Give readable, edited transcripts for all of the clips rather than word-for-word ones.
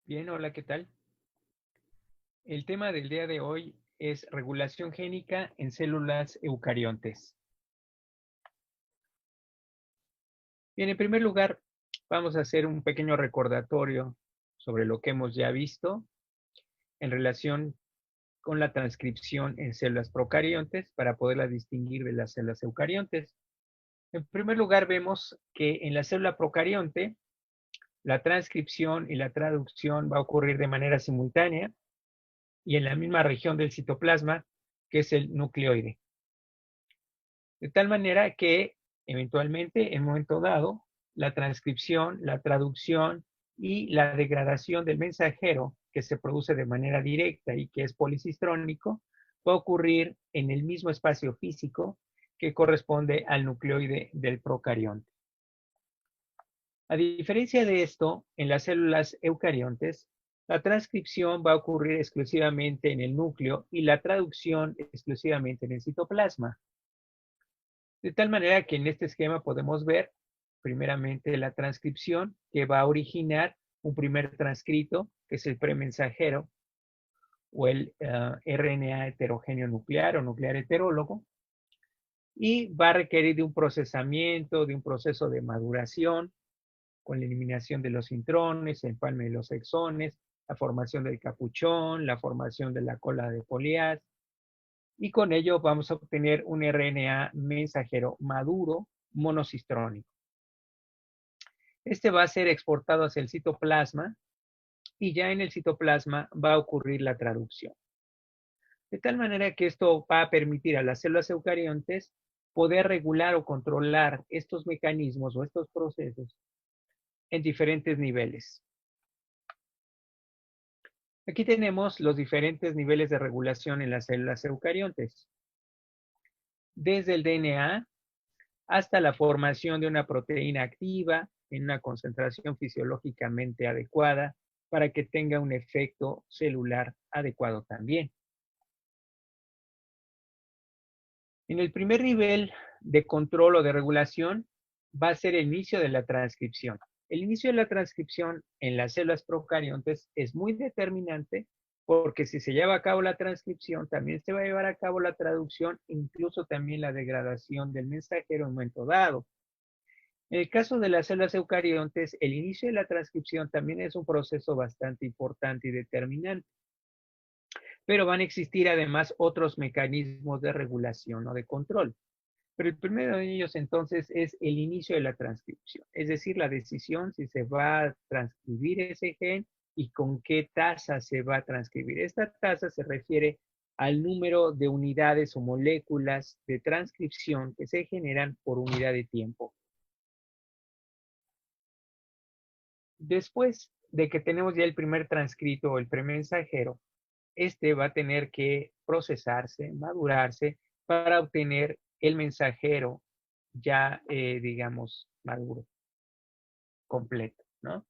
Bien, hola, ¿qué tal? El tema del día de hoy es regulación génica en células eucariontes. Bien, en primer lugar, vamos a hacer un pequeño recordatorio sobre lo que hemos ya visto en relación con la transcripción en células procariontes para poderla distinguir de las células eucariontes. En primer lugar, vemos que en la célula procarionte la transcripción y la traducción va a ocurrir de manera simultánea y en la misma región del citoplasma, que es el nucleoide. De tal manera que eventualmente, en un momento dado, la transcripción, la traducción y la degradación del mensajero, que se produce de manera directa y que es policistrónico, va a ocurrir en el mismo espacio físico que corresponde al nucleoide del procarionte. A diferencia de esto, en las células eucariontes, la transcripción va a ocurrir exclusivamente en el núcleo y la traducción exclusivamente en el citoplasma. De tal manera que en este esquema podemos ver primeramente la transcripción que va a originar un primer transcrito, que es el premensajero o el RNA heterogéneo nuclear o nuclear heterólogo, y va a requerir de un procesamiento, de un proceso de maduración, con la eliminación de los intrones, el empalme de los exones, la formación del capuchón, la formación de la cola de folias, y con ello vamos a obtener un RNA mensajero maduro monocistrónico. Este va a ser exportado hacia el citoplasma y ya en el citoplasma va a ocurrir la traducción. De tal manera que esto va a permitir a las células eucariontes poder regular o controlar estos mecanismos o estos procesos en diferentes niveles. Aquí tenemos los diferentes niveles de regulación en las células eucariontes. Desde el DNA hasta la formación de una proteína activa en una concentración fisiológicamente adecuada para que tenga un efecto celular adecuado también. En el primer nivel de control o de regulación va a ser el inicio de la transcripción. El inicio de la transcripción en las células procariontes es muy determinante porque si se lleva a cabo la transcripción, también se va a llevar a cabo la traducción e incluso también la degradación del mensajero en un momento dado. En el caso de las células eucariontes, el inicio de la transcripción también es un proceso bastante importante y determinante, pero van a existir además otros mecanismos de regulación o de control. Pero el primero de ellos entonces es el inicio de la transcripción, es decir, la decisión si se va a transcribir ese gen y con qué tasa se va a transcribir. Esta tasa se refiere al número de unidades o moléculas de transcripción que se generan por unidad de tiempo. Después de que tenemos ya el primer transcrito o el premensajero, este va a tener que procesarse, madurarse para obtener el mensajero ya, digamos, maduro, completo, ¿no?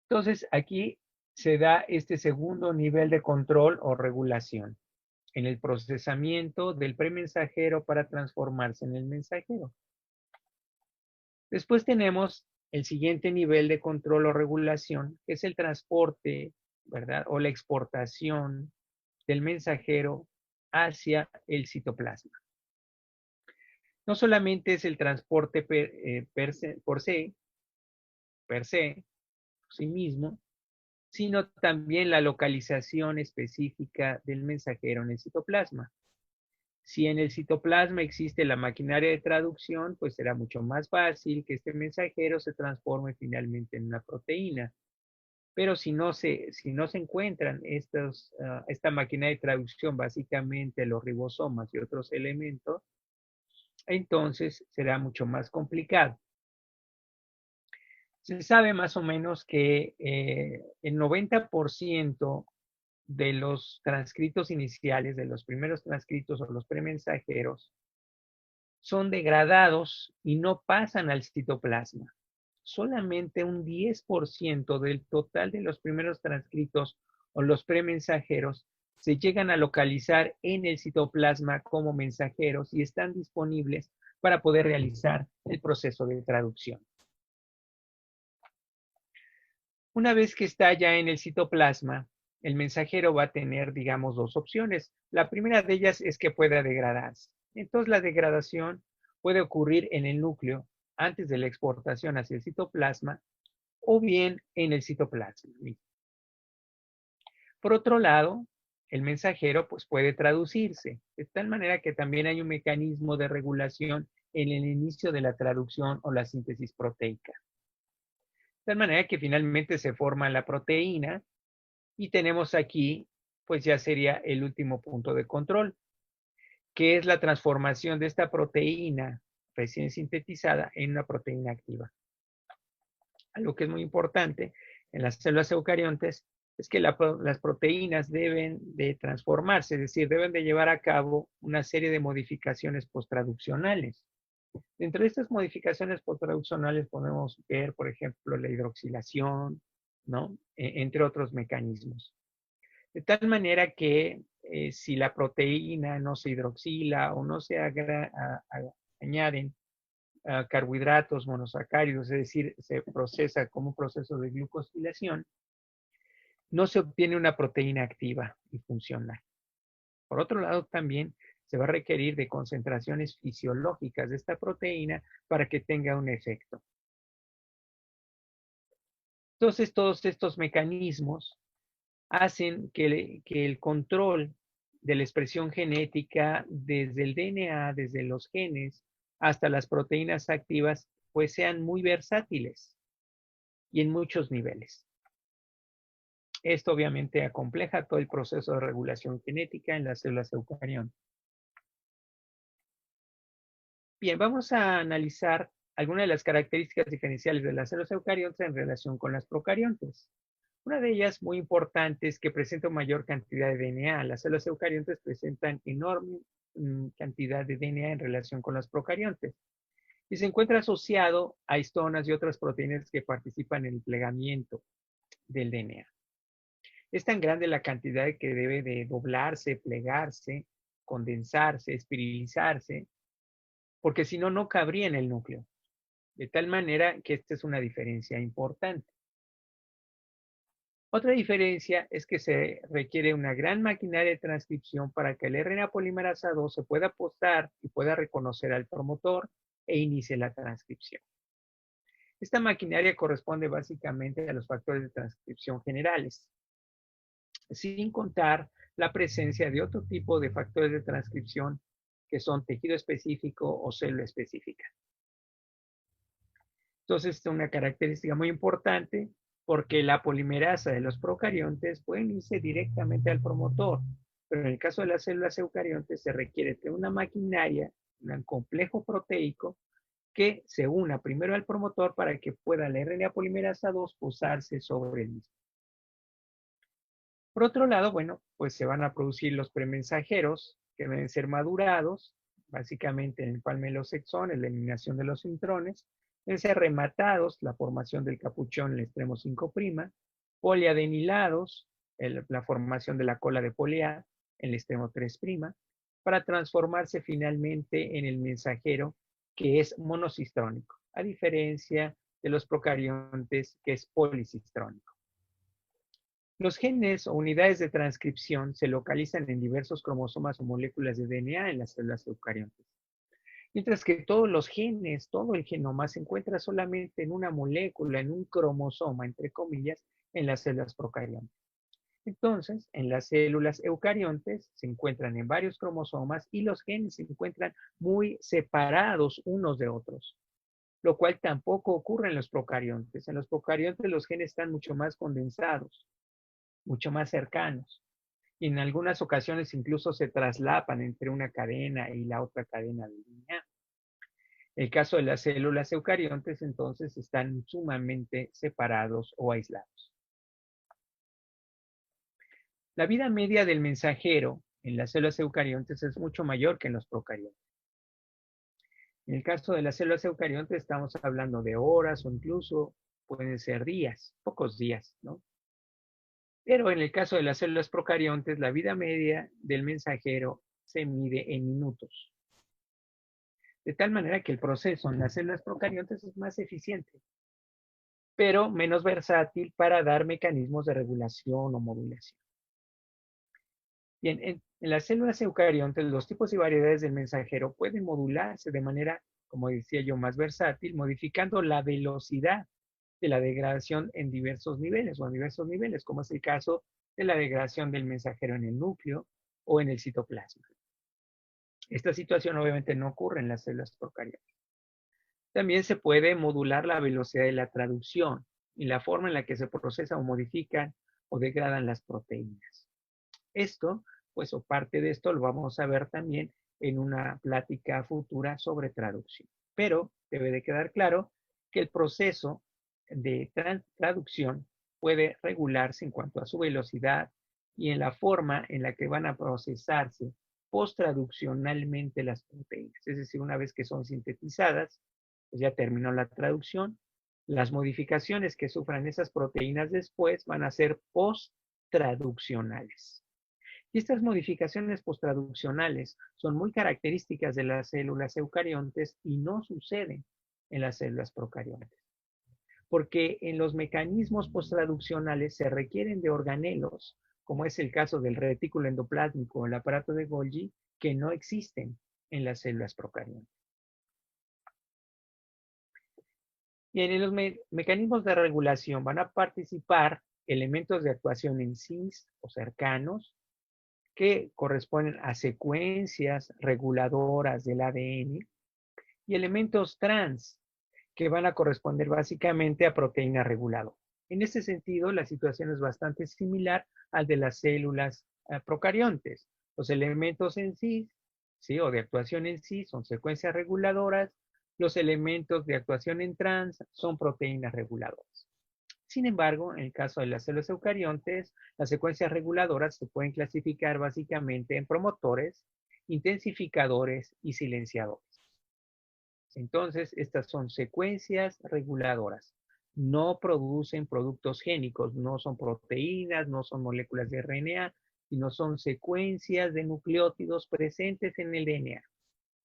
Entonces, aquí se da este segundo nivel de control o regulación en el procesamiento del premensajero para transformarse en el mensajero. Después tenemos el siguiente nivel de control o regulación, que es el transporte, ¿verdad? O la exportación del mensajero hacia el citoplasma. No solamente es el transporte per se, por sí mismo, sino también la localización específica del mensajero en el citoplasma. Si en el citoplasma existe la maquinaria de traducción, pues será mucho más fácil que este mensajero se transforme finalmente en una proteína. Pero si no se encuentran esta maquinaria de traducción, básicamente los ribosomas y otros elementos, entonces será mucho más complicado. Se sabe más o menos que el 90% de los transcritos iniciales, de los primeros transcritos o los premensajeros, son degradados y no pasan al citoplasma. Solamente un 10% del total de los primeros transcritos o los premensajeros se llegan a localizar en el citoplasma como mensajeros y están disponibles para poder realizar el proceso de traducción. Una vez que está ya en el citoplasma, el mensajero va a tener, digamos, dos opciones. La primera de ellas es que pueda degradarse. Entonces, la degradación puede ocurrir en el núcleo antes de la exportación hacia el citoplasma o bien en el citoplasma. Por otro lado, el mensajero pues, puede traducirse, de tal manera que también hay un mecanismo de regulación en el inicio de la traducción o la síntesis proteica. De tal manera que finalmente se forma la proteína y tenemos aquí, pues ya sería el último punto de control, que es la transformación de esta proteína recién sintetizada en una proteína activa. Algo que es muy importante en las células eucariontes es que las proteínas deben de transformarse, es decir, deben de llevar a cabo una serie de modificaciones posttraduccionales. Dentro de estas modificaciones posttraduccionales podemos ver, por ejemplo, la hidroxilación, ¿no? Entre otros mecanismos. De tal manera que si la proteína no se hidroxila o no se añaden carbohidratos monosacáridos, es decir, se procesa como un proceso de glucosilación, no se obtiene una proteína activa y funcional. Por otro lado, también se va a requerir de concentraciones fisiológicas de esta proteína para que tenga un efecto. Entonces, todos estos mecanismos hacen que el control de la expresión genética desde el DNA, desde los genes, hasta las proteínas activas, pues sean muy versátiles y en muchos niveles. Esto obviamente acompleja todo el proceso de regulación genética en las células eucariontes. Bien, vamos a analizar algunas de las características diferenciales de las células eucariontes en relación con las procariontes. Una de ellas muy importante es que presenta mayor cantidad de DNA. Las células eucariontes presentan enorme cantidad de DNA en relación con las procariontes y se encuentra asociado a histonas y otras proteínas que participan en el plegamiento del DNA. Es tan grande la cantidad que debe de doblarse, plegarse, condensarse, espiralizarse, porque si no, no cabría en el núcleo. De tal manera que esta es una diferencia importante. Otra diferencia es que se requiere una gran maquinaria de transcripción para que el RNA polimerasa 2 se pueda postar y pueda reconocer al promotor e inicie la transcripción. Esta maquinaria corresponde básicamente a los factores de transcripción generales, sin contar la presencia de otro tipo de factores de transcripción que son tejido específico o célula específica. Entonces, esta es una característica muy importante porque la polimerasa de los procariontes puede irse directamente al promotor, pero en el caso de las células eucariontes se requiere de una maquinaria, un complejo proteico que se una primero al promotor para que pueda la RNA polimerasa 2 posarse sobre el mismo. Por otro lado, bueno, pues se van a producir los premensajeros que deben ser madurados, básicamente en el palmelosexón, en la eliminación de los intrones, deben ser rematados, la formación del capuchón en el extremo 5', poliadenilados, la formación de la cola de polea en el extremo 3', para transformarse finalmente en el mensajero que es monocistrónico, a diferencia de los procariontes que es policistrónico. Los genes o unidades de transcripción se localizan en diversos cromosomas o moléculas de DNA en las células eucariontes. Mientras que todos los genes, todo el genoma se encuentra solamente en una molécula, en un cromosoma, entre comillas, en las células procariontes. Entonces, en las células eucariontes se encuentran en varios cromosomas y los genes se encuentran muy separados unos de otros, lo cual tampoco ocurre en los procariontes. En los procariontes los genes están mucho más condensados, mucho más cercanos. Y en algunas ocasiones incluso se traslapan entre una cadena y la otra cadena de DNA. El caso de las células eucariontes, entonces, están sumamente separados o aislados. La vida media del mensajero en las células eucariontes es mucho mayor que en los procariontes. En el caso de las células eucariontes estamos hablando de horas o incluso pueden ser días, pocos días, ¿no? Pero en el caso de las células procariontes, la vida media del mensajero se mide en minutos. De tal manera que el proceso en las células procariontes es más eficiente. pero menos versátil para dar mecanismos de regulación o modulación. Bien, en las células eucariontes, los tipos y variedades del mensajero pueden modularse de manera, como decía yo, más versátil, modificando la velocidad de la degradación en diversos niveles o en diversos niveles, como es el caso de la degradación del mensajero en el núcleo o en el citoplasma. Esta situación obviamente no ocurre en las células procariotas. También se puede modular la velocidad de la traducción y la forma en la que se procesan o modifican o degradan las proteínas. Esto, pues, o parte de esto lo vamos a ver también en una plática futura sobre traducción. Pero debe de quedar claro que el proceso de traducción puede regularse en cuanto a su velocidad y en la forma en la que van a procesarse post-traduccionalmente las proteínas. Es decir, una vez que son sintetizadas, pues ya terminó la traducción. Las modificaciones que sufran esas proteínas después van a ser post-traduccionales. Y estas modificaciones postraduccionales son muy características de las células eucariontes y no suceden en las células procariontes. Porque en los mecanismos postraduccionales se requieren de organelos, como es el caso del retículo endoplásmico o el aparato de Golgi, que no existen en las células procariontes. Y en los mecanismos de regulación van a participar elementos de actuación en cis o cercanos, que corresponden a secuencias reguladoras del ADN y elementos trans que van a corresponder básicamente a proteínas reguladoras. En este sentido, la situación es bastante similar al de las células procariontes. Los elementos en sí, ¿sí? O de actuación en sí son secuencias reguladoras. Los elementos de actuación en trans son proteínas reguladoras. Sin embargo, en el caso de las células eucariontes, las secuencias reguladoras se pueden clasificar básicamente en promotores, intensificadores y silenciadores. Entonces, estas son secuencias reguladoras. No producen productos génicos, no son proteínas, no son moléculas de RNA, sino son secuencias de nucleótidos presentes en el DNA.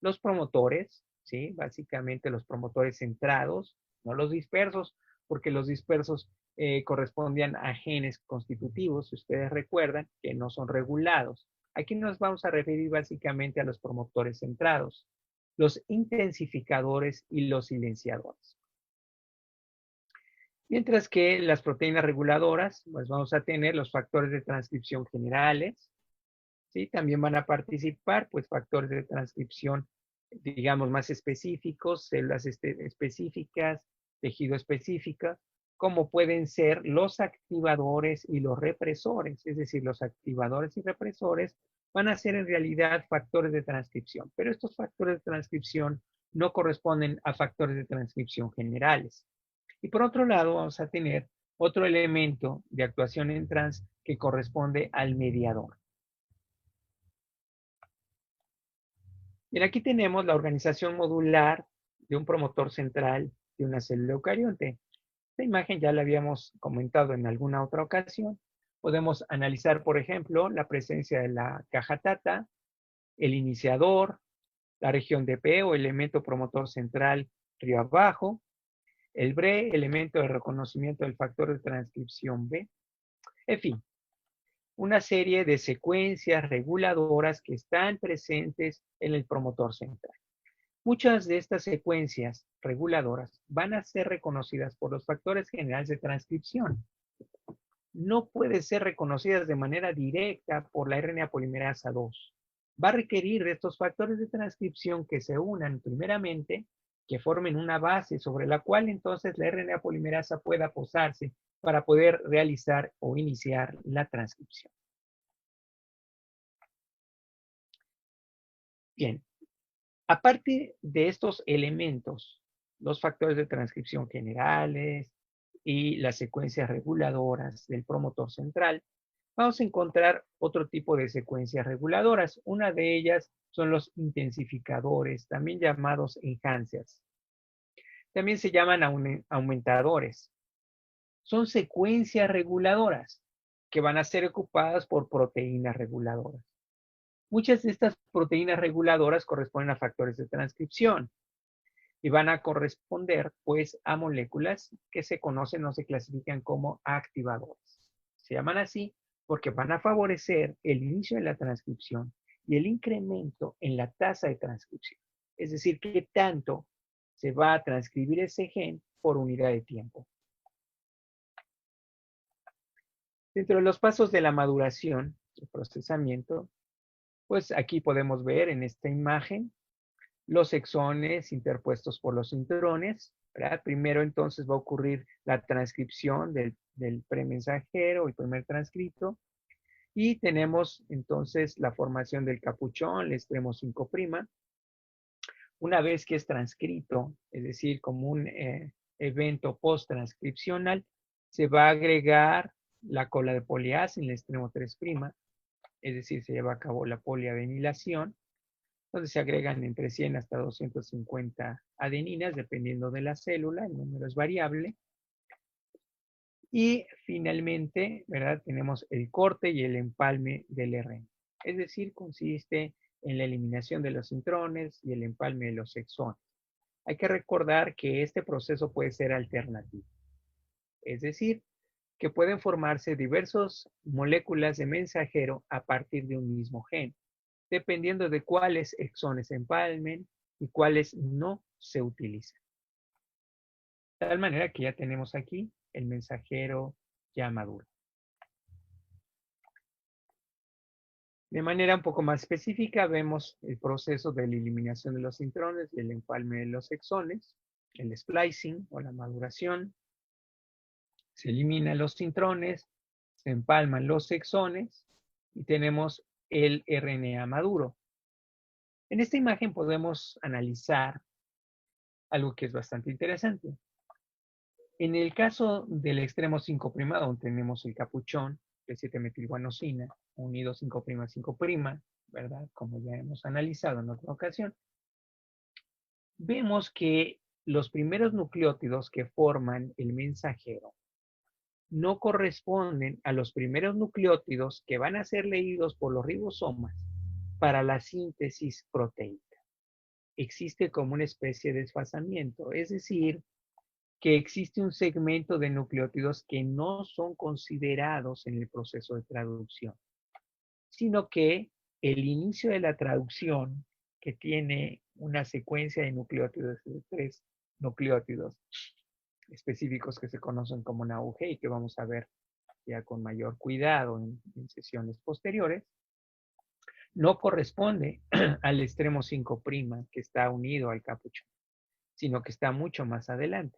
Los promotores, ¿sí? Básicamente los promotores centrados, no los dispersos, porque los dispersos correspondían a genes constitutivos, si ustedes recuerdan, que no son regulados. Aquí nos vamos a referir básicamente a los promotores centrados, los intensificadores y los silenciadores. Mientras que las proteínas reguladoras, pues vamos a tener los factores de transcripción generales, ¿sí? También van a participar, pues, factores de transcripción, digamos, más específicos, células específicas, tejido específica, como pueden ser los activadores y los represores. Es decir, los activadores y represores van a ser en realidad factores de transcripción, pero estos factores de transcripción no corresponden a factores de transcripción generales. Y por otro lado, vamos a tener otro elemento de actuación en trans que corresponde al mediador. Bien, aquí tenemos la organización modular de un promotor central de una célula eucarionte. Esta imagen ya la habíamos comentado en alguna otra ocasión. Podemos analizar, por ejemplo, la presencia de la caja tata, el iniciador, la región de P o elemento promotor central río abajo, el BRE, elemento de reconocimiento del factor de transcripción B. En fin, una serie de secuencias reguladoras que están presentes en el promotor central. Muchas de estas secuencias reguladoras van a ser reconocidas por los factores generales de transcripción. No pueden ser reconocidas de manera directa por la RNA polimerasa 2. Va a requerir de estos factores de transcripción que se unan primeramente, que formen una base sobre la cual entonces la RNA polimerasa pueda posarse para poder realizar o iniciar la transcripción. Bien, aparte de estos elementos, los factores de transcripción generales y las secuencias reguladoras del promotor central, vamos a encontrar otro tipo de secuencias reguladoras. Una de ellas son los intensificadores, también llamados enhancers. También se llaman aumentadores. Son secuencias reguladoras que van a ser ocupadas por proteínas reguladoras. Muchas de estas proteínas reguladoras corresponden a factores de transcripción. y van a corresponder pues a moléculas que se conocen o se clasifican como activadores. Se llaman así porque van a favorecer el inicio de la transcripción y el incremento en la tasa de transcripción. Es decir, qué tanto se va a transcribir ese gen por unidad de tiempo. Dentro de los pasos de la maduración, el procesamiento, pues aquí podemos ver en esta imagen los exones interpuestos por los intrones, ¿verdad? Primero entonces va a ocurrir la transcripción del premensajero, el primer transcrito, y tenemos entonces la formación del capuchón, el extremo 5'. Una vez que es transcrito, es decir, como un evento post-transcripcional, se va a agregar la cola de poliasa en el extremo 3', es decir, se lleva a cabo la poliadenilación, donde se agregan entre 100 hasta 250 adeninas, dependiendo de la célula, el número es variable. Y finalmente, ¿verdad? Tenemos el corte y el empalme del RNA. Es decir, consiste en la eliminación de los intrones y el empalme de los exones. Hay que recordar que este proceso puede ser alternativo. Es decir, que pueden formarse diversas moléculas de mensajero a partir de un mismo gen, dependiendo de cuáles exones se empalmen y cuáles no se utilizan. De tal manera que ya tenemos aquí el mensajero ya maduro. De manera un poco más específica, vemos el proceso de la eliminación de los intrones y el empalme de los exones, el splicing o la maduración. Se eliminan los intrones, se empalman los exones y tenemos el RNA maduro. En esta imagen podemos analizar algo que es bastante interesante. En el caso del extremo 5', donde tenemos el capuchón de 7-metilguanosina, unido 5', ¿verdad? Como ya hemos analizado en otra ocasión, vemos que los primeros nucleótidos que forman el mensajero no corresponden a los primeros nucleótidos que van a ser leídos por los ribosomas para la síntesis proteica. Existe como una especie de desfasamiento, es decir, que existe un segmento de nucleótidos que no son considerados en el proceso de traducción, sino que el inicio de la traducción, que tiene una secuencia de nucleótidos de 3 nucleótidos específicos que se conocen como una UG y que vamos a ver ya con mayor cuidado en sesiones posteriores, no corresponde al extremo 5' que está unido al capuchón, sino que está mucho más adelante.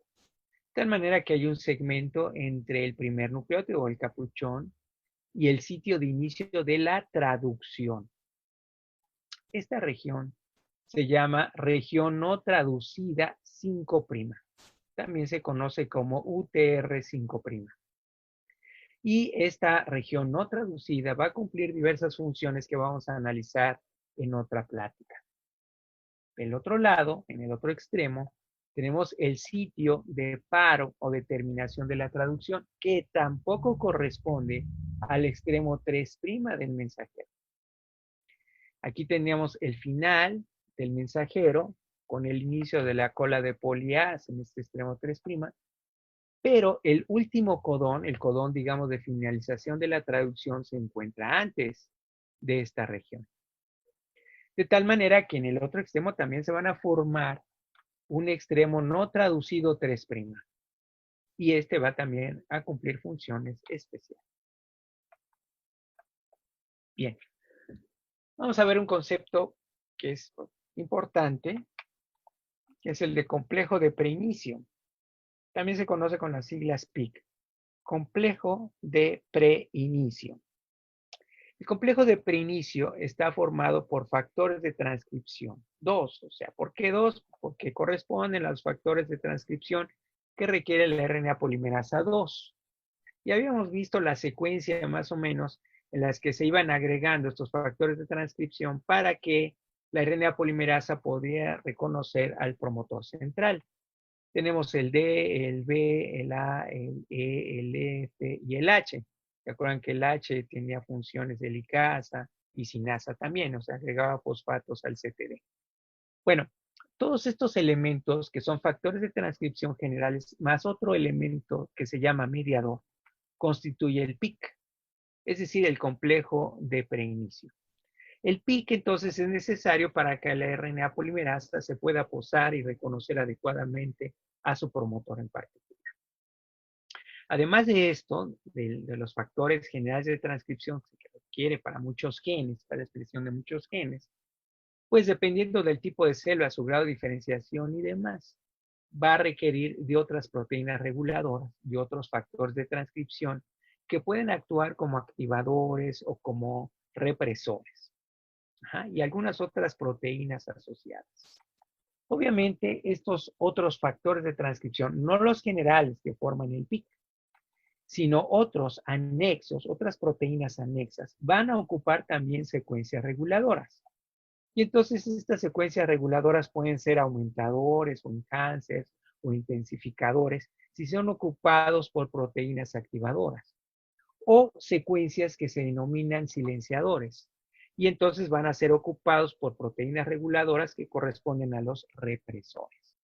De tal manera que hay un segmento entre el primer nucleótido o el capuchón y el sitio de inicio de la traducción. Esta región se llama región no traducida 5'. También se conoce como UTR 5'. Y esta región no traducida va a cumplir diversas funciones que vamos a analizar en otra plática. Del otro lado, en el otro extremo, tenemos el sitio de paro o de terminación de la traducción, que tampoco corresponde al extremo 3' del mensajero. Aquí teníamos el final del mensajero con el inicio de la cola de poliasa en este extremo 3', pero el último codón, el codón, digamos, de finalización de la traducción, se encuentra antes de esta región. De tal manera que en el otro extremo también se van a formar un extremo no traducido 3'. Y este va también a cumplir funciones especiales. Bien, vamos a ver un concepto que es importante, que es el de complejo de preinicio. También se conoce con las siglas PIC, complejo de preinicio. El complejo de preinicio está formado por factores de transcripción. Dos, o sea, ¿por qué dos? Porque corresponden a los factores de transcripción que requiere la RNA polimerasa 2. Ya habíamos visto la secuencia más o menos en las que se iban agregando estos factores de transcripción para que la RNA polimerasa pudiera reconocer al promotor central. Tenemos el D, el B, el A, el E, el F y el H. ¿Se acuerdan que el H tenía funciones de licasa y sinasa también? O sea, agregaba fosfatos al CTD. Bueno, Todos estos elementos que son factores de transcripción generales, más otro elemento que se llama mediador, constituye el PIC, es decir, el complejo de preinicio. El PIC entonces es necesario para que la RNA polimerasa se pueda posar y reconocer adecuadamente a su promotor en particular. Además de esto, de los factores generales de transcripción que requiere para muchos genes, para la expresión de muchos genes, pues dependiendo del tipo de célula, su grado de diferenciación y demás, va a requerir de otras proteínas reguladoras, de otros factores de transcripción que pueden actuar como activadores o como represores. Y algunas otras proteínas asociadas. Obviamente, estos otros factores de transcripción, no los generales que forman el PIC, sino otros anexos, otras proteínas anexas, van a ocupar también secuencias reguladoras. Y entonces estas secuencias reguladoras pueden ser aumentadores o enhancers o intensificadores si son ocupados por proteínas activadoras o secuencias que se denominan silenciadores. Y entonces van a ser ocupados por proteínas reguladoras que corresponden a los represores.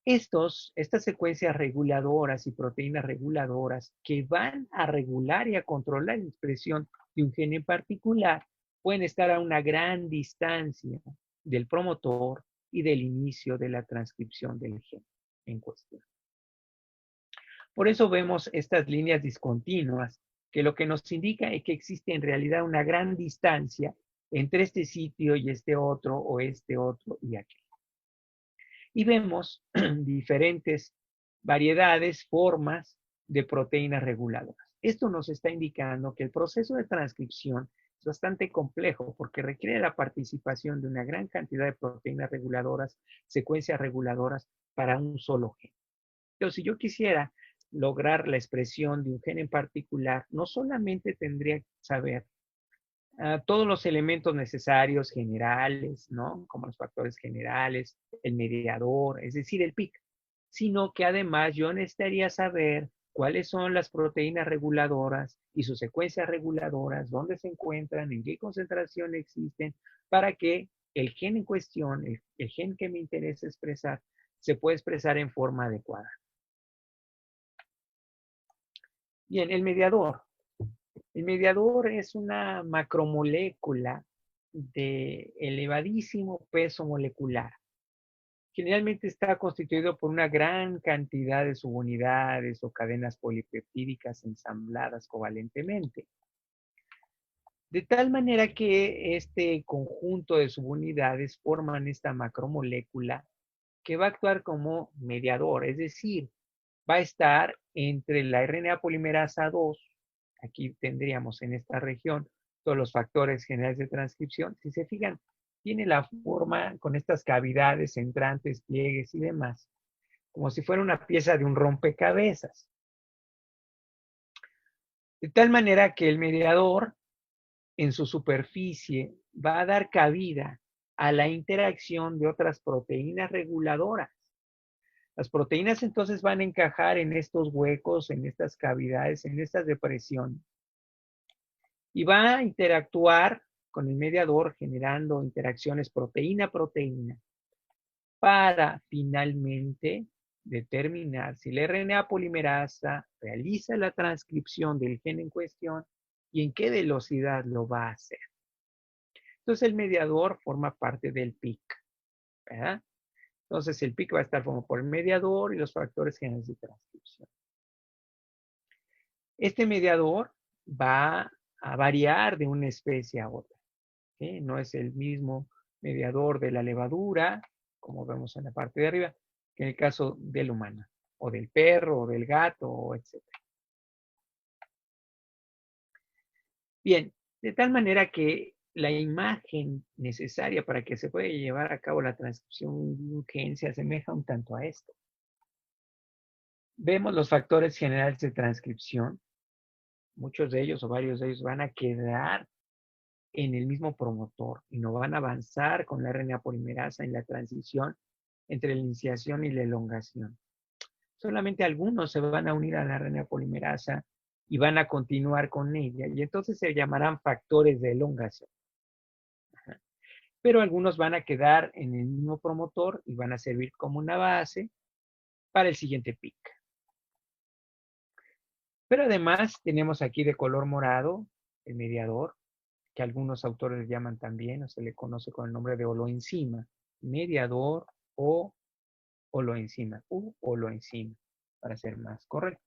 Estas secuencias reguladoras y proteínas reguladoras que van a regular y a controlar la expresión de un gen en particular pueden estar a una gran distancia del promotor y del inicio de la transcripción del gen en cuestión. Por eso vemos estas líneas discontinuas, que lo que nos indica es que existe en realidad una gran distancia entre este sitio y este otro, o este otro y aquel. Y vemos diferentes variedades, formas de proteínas reguladoras. Esto nos está indicando que el proceso de transcripción es bastante complejo porque requiere la participación de una gran cantidad de proteínas reguladoras, secuencias reguladoras para un solo gen. Pero si yo quisiera lograr la expresión de un gen en particular, no solamente tendría que saber todos los elementos necesarios generales, ¿no? Como los factores generales, el mediador, es decir, el PIC, sino que además yo necesitaría saber cuáles son las proteínas reguladoras y sus secuencias reguladoras, dónde se encuentran, en qué concentración existen, para que el gen en cuestión, el gen que me interesa expresar, se pueda expresar en forma adecuada. Bien, el mediador. El mediador es una macromolécula de elevadísimo peso molecular. Generalmente está constituido por una gran cantidad de subunidades o cadenas polipeptídicas ensambladas covalentemente. De tal manera que este conjunto de subunidades forman esta macromolécula que va a actuar como mediador, es decir, va a estar entre la RNA polimerasa 2, aquí tendríamos en esta región todos los factores generales de transcripción. Si se fijan, tiene la forma con estas cavidades, entrantes, pliegues y demás, como si fuera una pieza de un rompecabezas. De tal manera que el mediador en su superficie va a dar cabida a la interacción de otras proteínas reguladoras. Las proteínas entonces van a encajar en estos huecos, en estas cavidades, en estas depresiones. Y va a interactuar con el mediador generando interacciones proteína-proteína para finalmente determinar si la RNA polimerasa realiza la transcripción del gen en cuestión y en qué velocidad lo va a hacer. Entonces el mediador forma parte del PIC, ¿verdad? Entonces el PIC va a estar formado por el mediador y los factores generales de transcripción. Este mediador va a variar de una especie a otra, ¿sí? No es el mismo mediador de la levadura, como vemos en la parte de arriba, que en el caso del humano, o del perro, o del gato, etc. Bien, de tal manera que la imagen necesaria para que se pueda llevar a cabo la transcripción de un gen se asemeja un tanto a esto. Vemos los factores generales de transcripción. Muchos de ellos o varios de ellos van a quedar en el mismo promotor y no van a avanzar con la RNA polimerasa en la transición entre la iniciación y la elongación. Solamente algunos se van a unir a la RNA polimerasa y van a continuar con ella, y entonces se llamarán factores de elongación. pero algunos van a quedar en el mismo promotor y van a servir como una base para el siguiente pic. Pero además tenemos aquí de color morado el mediador, que algunos autores le llaman también, o se le conoce con el nombre de holoenzima, mediador o holoenzima, u holoenzima, para ser más correcto.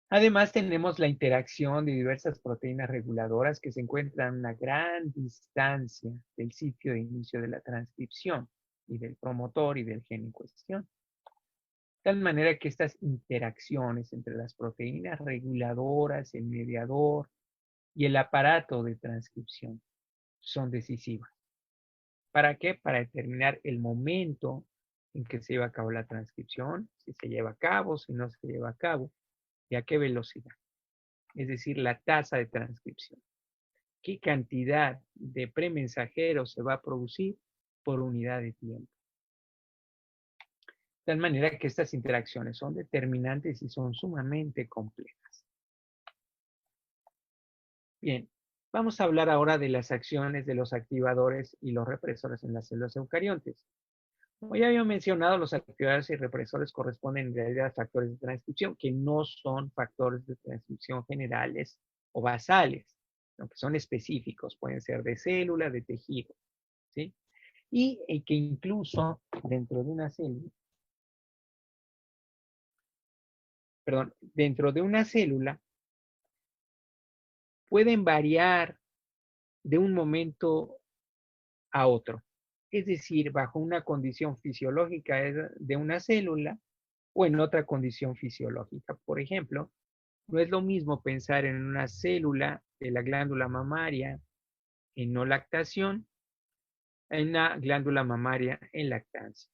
Además tenemos la interacción de diversas proteínas reguladoras que se encuentran a una gran distancia del sitio de inicio de la transcripción y del promotor y del gen en cuestión. De tal manera que estas interacciones entre las proteínas reguladoras, el mediador y el aparato de transcripción son decisivas. ¿Para qué? Para determinar el momento en que se lleva a cabo la transcripción, si se lleva a cabo, si no se lleva a cabo, y a qué velocidad. Es decir, la tasa de transcripción. ¿Qué cantidad de premensajeros se va a producir por unidad de tiempo? De tal manera que estas interacciones son determinantes y son sumamente complejas. Bien, vamos a hablar ahora de las acciones de los activadores y los represores en las células eucariontes. Como ya había mencionado, los activadores y represores corresponden en realidad a factores de transcripción que no son factores de transcripción generales o basales, aunque son específicos, pueden ser de célula, de tejido, ¿sí? Y que incluso dentro de una célula, dentro de una célula pueden variar de un momento a otro. Es decir, bajo una condición fisiológica de una célula o en otra condición fisiológica. Por ejemplo, no es lo mismo pensar en una célula de la glándula mamaria en no lactación, en una glándula mamaria en lactancia.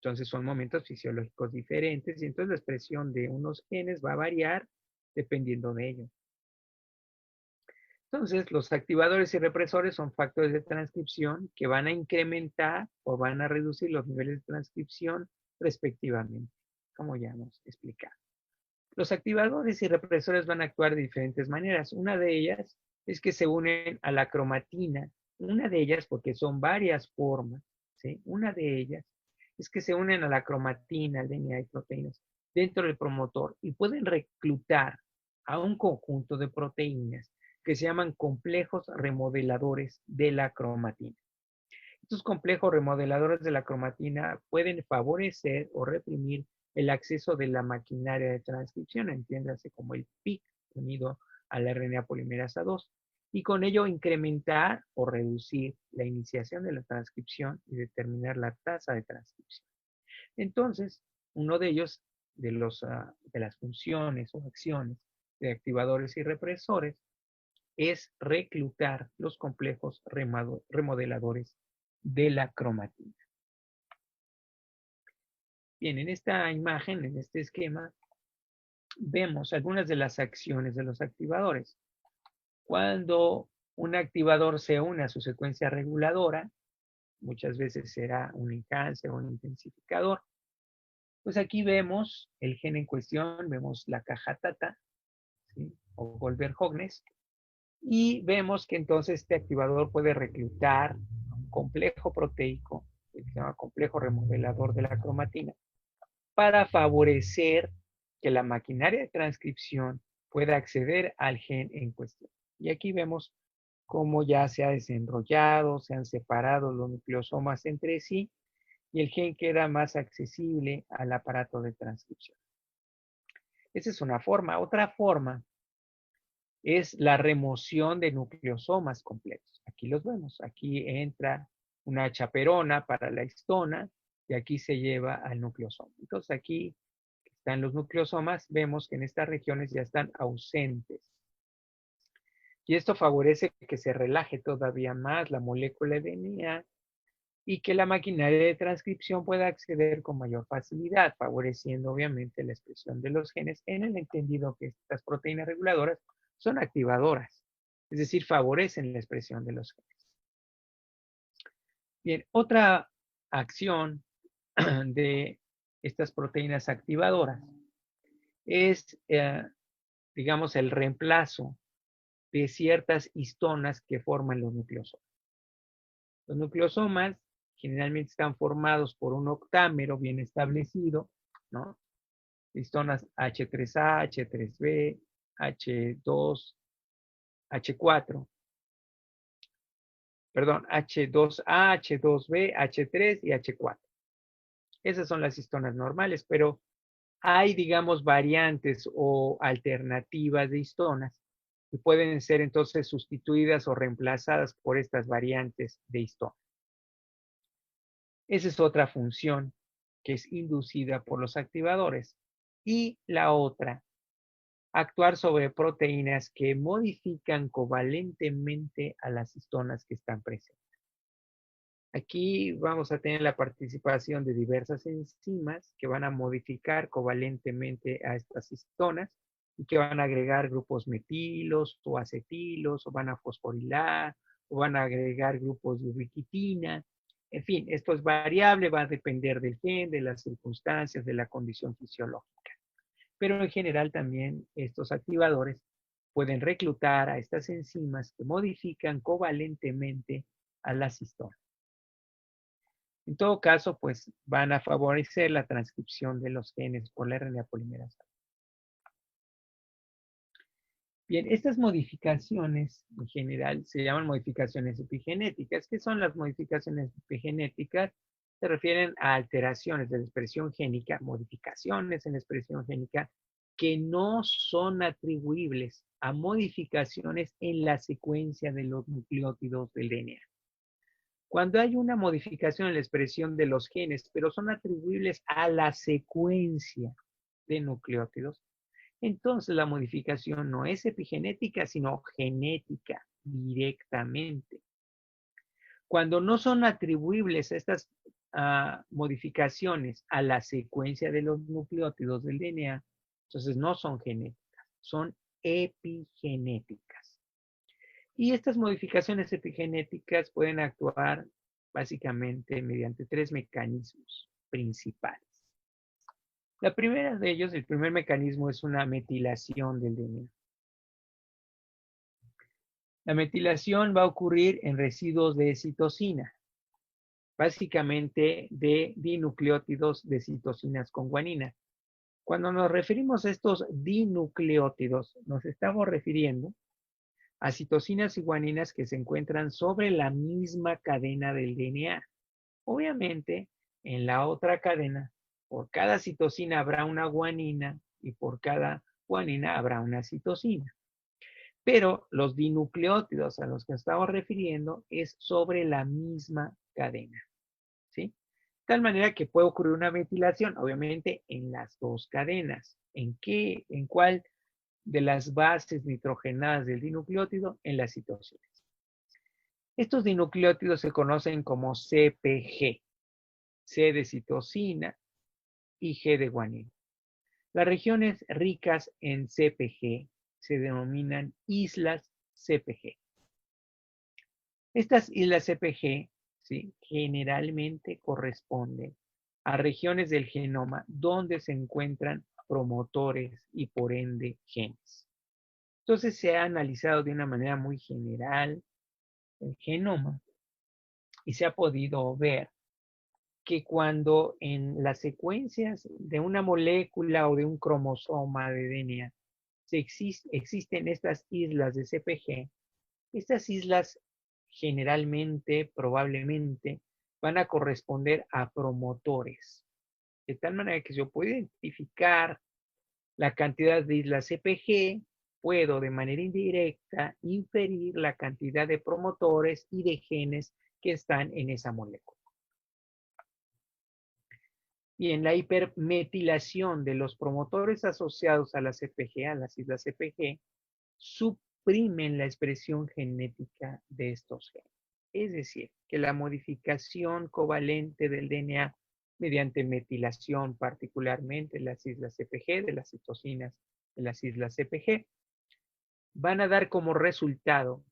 Entonces son momentos fisiológicos diferentes y entonces la expresión de unos genes va a variar dependiendo de ello. Entonces, los activadores y represores son factores de transcripción que van a incrementar o van a reducir los niveles de transcripción respectivamente, como ya hemos explicado. Los activadores y represores van a actuar de diferentes maneras. Una de ellas es que se unen a la cromatina. Una de ellas, porque son varias formas, ¿sí? Una de ellas es que se unen a la cromatina, al DNA y proteínas dentro del promotor y pueden reclutar a un conjunto de proteínas que se llaman complejos remodeladores de la cromatina. Estos complejos remodeladores de la cromatina pueden favorecer o reprimir el acceso de la maquinaria de transcripción, entiéndase como el PIC unido a la RNA polimerasa 2, y con ello incrementar o reducir la iniciación de la transcripción y determinar la tasa de transcripción. Entonces, uno de ellos, de las funciones o acciones de activadores y represores, es reclutar los complejos remodeladores de la cromatina. Bien, en esta imagen, en este esquema, vemos algunas de las acciones de los activadores. Cuando un activador se une a su secuencia reguladora, muchas veces será un enhancer o un intensificador, pues aquí vemos el gen en cuestión, vemos la caja TATA, ¿sí? O Goldberg-Hognes, y vemos que entonces este activador puede reclutar un complejo proteico, que se llama complejo remodelador de la cromatina, para favorecer que la maquinaria de transcripción pueda acceder al gen en cuestión. Y aquí vemos cómo ya se ha desenrollado, se han separado los nucleosomas entre sí y el gen queda más accesible al aparato de transcripción. Esa es una forma. Otra forma es la remoción de nucleosomas completos. Aquí los vemos. Aquí entra una chaperona para la histona y aquí se lleva al nucleosoma. Entonces aquí están los nucleosomas, vemos que en estas regiones ya están ausentes. Y esto favorece que se relaje todavía más la molécula de DNA y que la maquinaria de transcripción pueda acceder con mayor facilidad, favoreciendo obviamente la expresión de los genes en el entendido que estas proteínas reguladoras son activadoras, es decir, favorecen la expresión de los genes. Bien, otra acción de estas proteínas activadoras es, digamos, el reemplazo de ciertas histonas que forman los nucleosomas. Los nucleosomas generalmente están formados por un octámero bien establecido, ¿no? Histonas H3A, H3B, H2, H4, perdón, H2A, H2B, H3 y H4. Esas son las histonas normales, pero hay, digamos, variantes o alternativas de histonas que pueden ser entonces sustituidas o reemplazadas por estas variantes de histona. Esa es otra función que es inducida por los activadores. Y la otra, actuar sobre proteínas que modifican covalentemente a las histonas que están presentes. Aquí vamos a tener la participación de diversas enzimas que van a modificar covalentemente a estas histonas y que van a agregar grupos metilos o acetilos o van a fosforilar o van a agregar grupos de ubiquitina. En fin, esto es variable, va a depender del gen, de las circunstancias, de la condición fisiológica. Pero en general también estos activadores pueden reclutar a estas enzimas que modifican covalentemente a las histonas. En todo caso, pues van a favorecer la transcripción de los genes por la RNA polimerasa. Bien, estas modificaciones en general se llaman modificaciones epigenéticas. ¿Qué son las modificaciones epigenéticas? Se refieren a alteraciones de la expresión génica, modificaciones en la expresión génica que no son atribuibles a modificaciones en la secuencia de los nucleótidos del DNA. Cuando hay una modificación en la expresión de los genes, pero son atribuibles a la secuencia de nucleótidos, entonces la modificación no es epigenética, sino genética directamente. Cuando no son atribuibles estas modificaciones a la secuencia de los nucleótidos del DNA, entonces no son genéticas, son epigenéticas. Y estas modificaciones epigenéticas pueden actuar básicamente mediante tres mecanismos principales. La primera de ellos, el primer mecanismo, es una metilación del DNA. La metilación va a ocurrir en residuos de citosina, básicamente de dinucleótidos de citosinas con guanina. Cuando nos referimos a estos dinucleótidos, nos estamos refiriendo a citosinas y guaninas que se encuentran sobre la misma cadena del DNA. Obviamente, en la otra cadena, por cada citosina habrá una guanina y por cada guanina habrá una citosina. Pero los dinucleótidos a los que estamos refiriendo es sobre la misma cadena. ¿Sí? De tal manera que puede ocurrir una metilación, obviamente, en las dos cadenas. ¿En cuál de las bases nitrogenadas del dinucleótido? En las citosinas. Estos dinucleótidos se conocen como CpG. C de citosina y G de guanina. Las regiones ricas en CpG se denominan islas CpG. Estas islas CpG, ¿sí?, generalmente corresponden a regiones del genoma donde se encuentran promotores y por ende genes. Entonces se ha analizado de una manera muy general el genoma y se ha podido ver que cuando en las secuencias de una molécula o de un cromosoma de DNA existen estas islas de CpG, estas islas generalmente, probablemente, van a corresponder a promotores. De tal manera que si yo puedo identificar la cantidad de islas CpG, puedo de manera indirecta inferir la cantidad de promotores y de genes que están en esa molécula. Y en la hipermetilación de los promotores asociados a la CpG, a las islas CpG, suprimen la expresión genética de estos genes. Es decir, que la modificación covalente del DNA mediante metilación, particularmente en las islas CpG, de las citosinas de las islas CpG, van a dar como resultado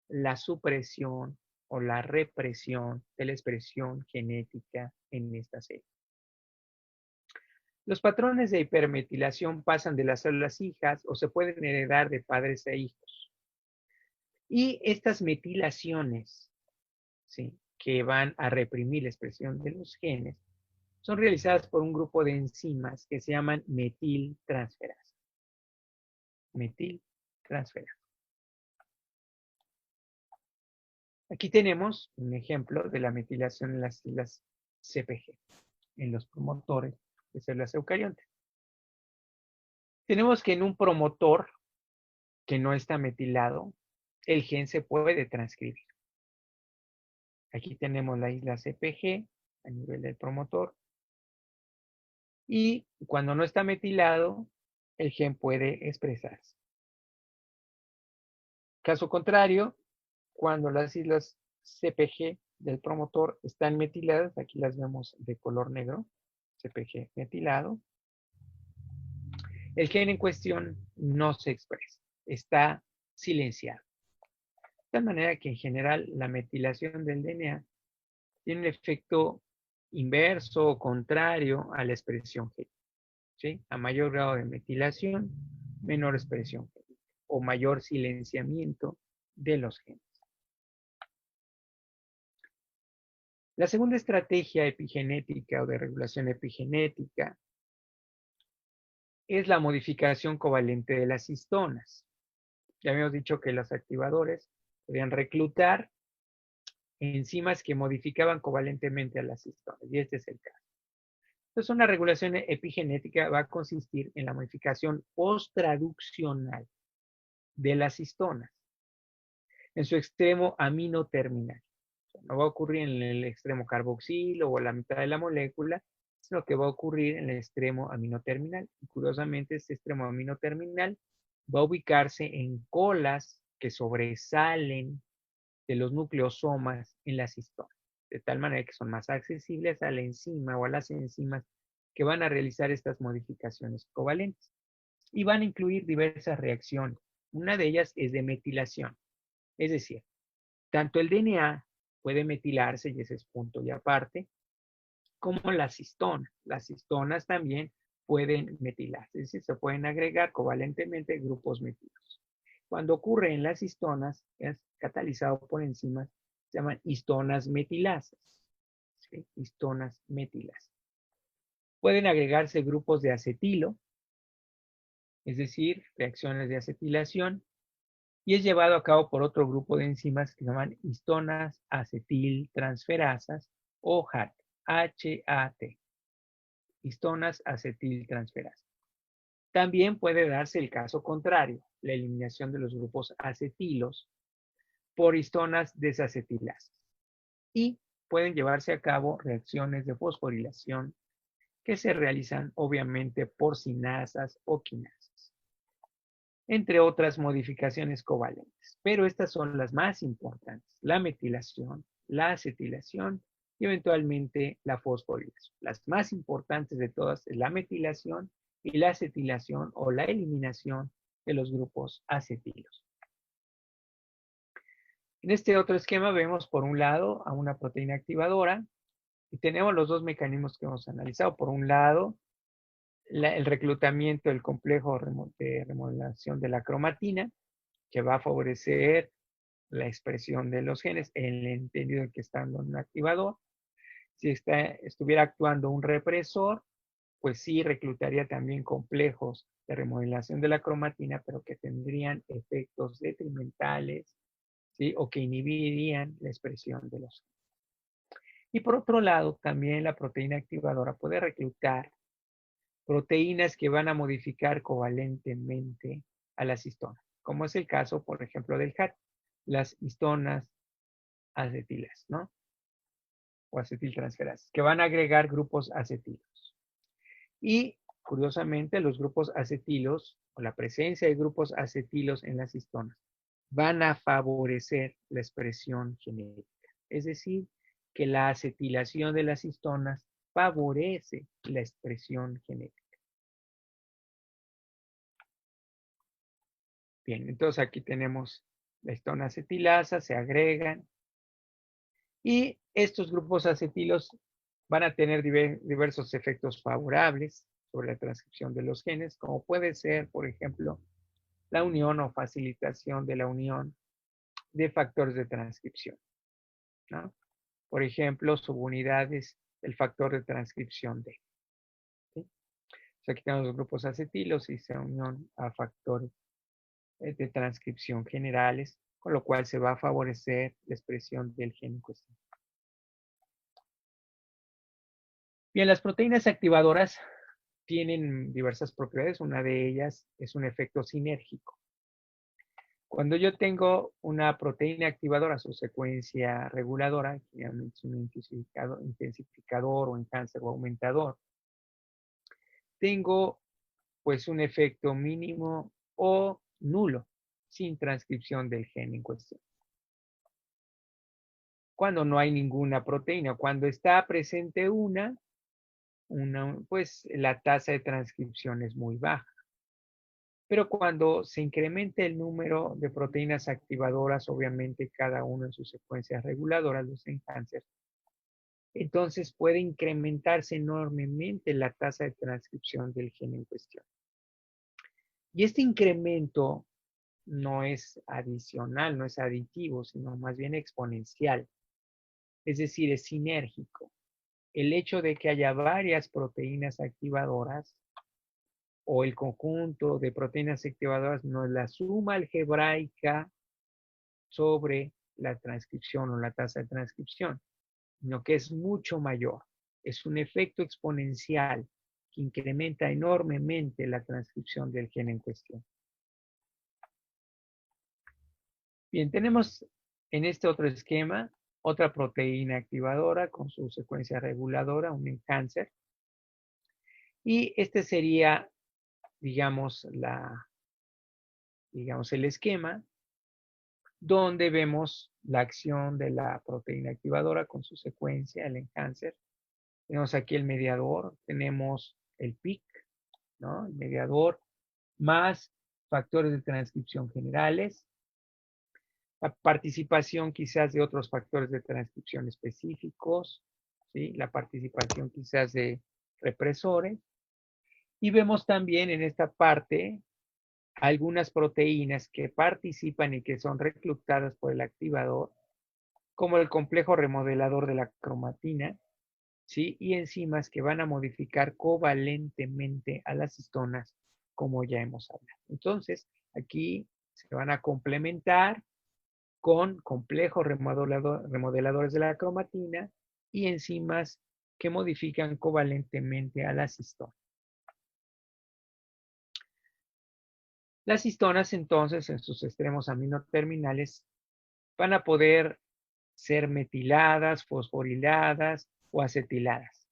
la supresión o la represión de la expresión genética en esta célula. Los patrones de hipermetilación pasan de las células hijas o se pueden heredar de padres a hijos. Y estas metilaciones, ¿sí?, que van a reprimir la expresión de los genes, son realizadas por un grupo de enzimas que se llaman metiltransferasa. Metiltransferasa. Aquí tenemos un ejemplo de la metilación en las células CPG, en los promotores de células eucariontes. Tenemos que en un promotor que no está metilado, el gen se puede transcribir. Aquí tenemos la isla CPG a nivel del promotor. Y cuando no está metilado, el gen puede expresarse. Caso contrario, cuando las islas CPG del promotor están metiladas, aquí las vemos de color negro, CPG metilado, el gen en cuestión no se expresa, está silenciado. De tal manera que en general la metilación del DNA tiene un efecto inverso o contrario a la expresión génica, ¿sí? A mayor grado de metilación, menor expresión génica o mayor silenciamiento de los genes. La segunda estrategia epigenética o de regulación epigenética es la modificación covalente de las histonas. Ya habíamos dicho que los activadores podían reclutar enzimas que modificaban covalentemente a las histonas, y este es el caso. Entonces, una regulación epigenética va a consistir en la modificación posttraduccional de las histonas en su extremo aminoterminal. O sea, no va a ocurrir en el extremo carboxilo o la mitad de la molécula, sino que va a ocurrir en el extremo aminoterminal. Y curiosamente, este extremo aminoterminal va a ubicarse en colas que sobresalen de los nucleosomas en las histonas, de tal manera que son más accesibles a la enzima o a las enzimas que van a realizar estas modificaciones covalentes. Y van a incluir diversas reacciones. Una de ellas es de metilación. Es decir, tanto el DNA puede metilarse, y ese es punto y aparte, como las histonas. Las histonas también pueden metilarse, es decir, se pueden agregar covalentemente grupos metilos. Cuando ocurre en las histonas, es catalizado por enzimas, se llaman histonas metilasas. ¿Sí? Histonas metilasas. Pueden agregarse grupos de acetilo, es decir, reacciones de acetilación, y es llevado a cabo por otro grupo de enzimas que se llaman histonas acetiltransferasas o HAT, H-A-T, histonas acetiltransferasas. También puede darse el caso contrario, la eliminación de los grupos acetilos por histonas desacetilasas. Y pueden llevarse a cabo reacciones de fosforilación que se realizan obviamente por sinasas o quinasas, entre otras modificaciones covalentes. Pero estas son las más importantes: la metilación, la acetilación y eventualmente la fosforilación. Las más importantes de todas es la metilación y la acetilación o la eliminación de los grupos acetilos. En este otro esquema vemos por un lado a una proteína activadora y tenemos los dos mecanismos que hemos analizado. Por un lado, el reclutamiento del complejo de remodelación de la cromatina, que va a favorecer la expresión de los genes en el entendido de que están en un activador. Si estuviera actuando un represor, pues sí reclutaría también complejos de remodelación de la cromatina, pero que tendrían efectos detrimentales, ¿sí?, o que inhibirían la expresión de los genes. Y por otro lado, también la proteína activadora puede reclutar proteínas que van a modificar covalentemente a las histonas, como es el caso, por ejemplo, del HAT, las histonas acetilas, ¿no? O acetiltransferasas, que van a agregar grupos acetilos. Y, curiosamente, los grupos acetilos, o la presencia de grupos acetilos en las histonas, van a favorecer la expresión genética. Es decir, que la acetilación de las histonas favorece la expresión genética. Bien, entonces aquí tenemos la histona acetilasa, se agregan, y estos grupos acetilos van a tener diversos efectos favorables sobre la transcripción de los genes, como puede ser, por ejemplo, la unión o facilitación de la unión de factores de transcripción, ¿no? Por ejemplo, subunidades del factor de transcripción D. ¿Sí? Entonces aquí tenemos los grupos acetilos y se unión a factores de transcripción generales, con lo cual se va a favorecer la expresión del gen en cuestión. Bien, las proteínas activadoras tienen diversas propiedades. Una de ellas es un efecto sinérgico. Cuando yo tengo una proteína activadora, su secuencia reguladora, que es un intensificador o enhancer o aumentador, tengo pues un efecto mínimo o nulo sin transcripción del gen en cuestión. Cuando no hay ninguna proteína, cuando está presente pues la tasa de transcripción es muy baja. Pero cuando se incrementa el número de proteínas activadoras, obviamente cada uno en sus secuencias reguladoras, los enhancers, entonces puede incrementarse enormemente la tasa de transcripción del gen en cuestión. Y este incremento no es adicional, no es aditivo, sino más bien exponencial. Es decir, es sinérgico. El hecho de que haya varias proteínas activadoras o el conjunto de proteínas activadoras no es la suma algebraica sobre la transcripción o la tasa de transcripción, sino que es mucho mayor. Es un efecto exponencial que incrementa enormemente la transcripción del gen en cuestión. Bien, tenemos en este otro esquema otra proteína activadora con su secuencia reguladora, un enhancer. Y este sería, digamos, el esquema donde vemos la acción de la proteína activadora con su secuencia, el enhancer. Tenemos aquí el mediador, tenemos el PIC, ¿no? El mediador más factores de transcripción generales, la participación quizás de otros factores de transcripción específicos, ¿sí? La participación quizás de represores. Y vemos también en esta parte algunas proteínas que participan y que son reclutadas por el activador, como el complejo remodelador de la cromatina, ¿sí? Y enzimas que van a modificar covalentemente a las histonas, como ya hemos hablado. Entonces, aquí se van a complementar con complejos remodeladores de la cromatina y enzimas que modifican covalentemente a las histonas. Las histonas, entonces, en sus extremos aminoterminales, van a poder ser metiladas, fosforiladas o acetiladas.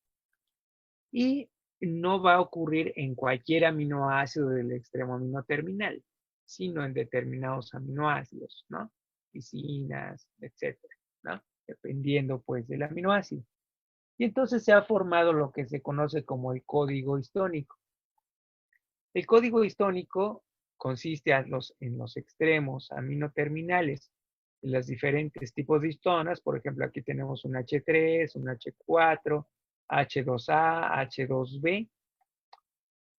Y no va a ocurrir en cualquier aminoácido del extremo aminoterminal, sino en determinados aminoácidos, ¿no? Lisinas, etcétera, ¿no? Dependiendo, pues, del aminoácido. Y entonces se ha formado lo que se conoce como el código histónico. El código histónico consiste en los extremos aminoterminales de los diferentes tipos de histonas. Por ejemplo, aquí tenemos un H3, un H4, H2A, H2B.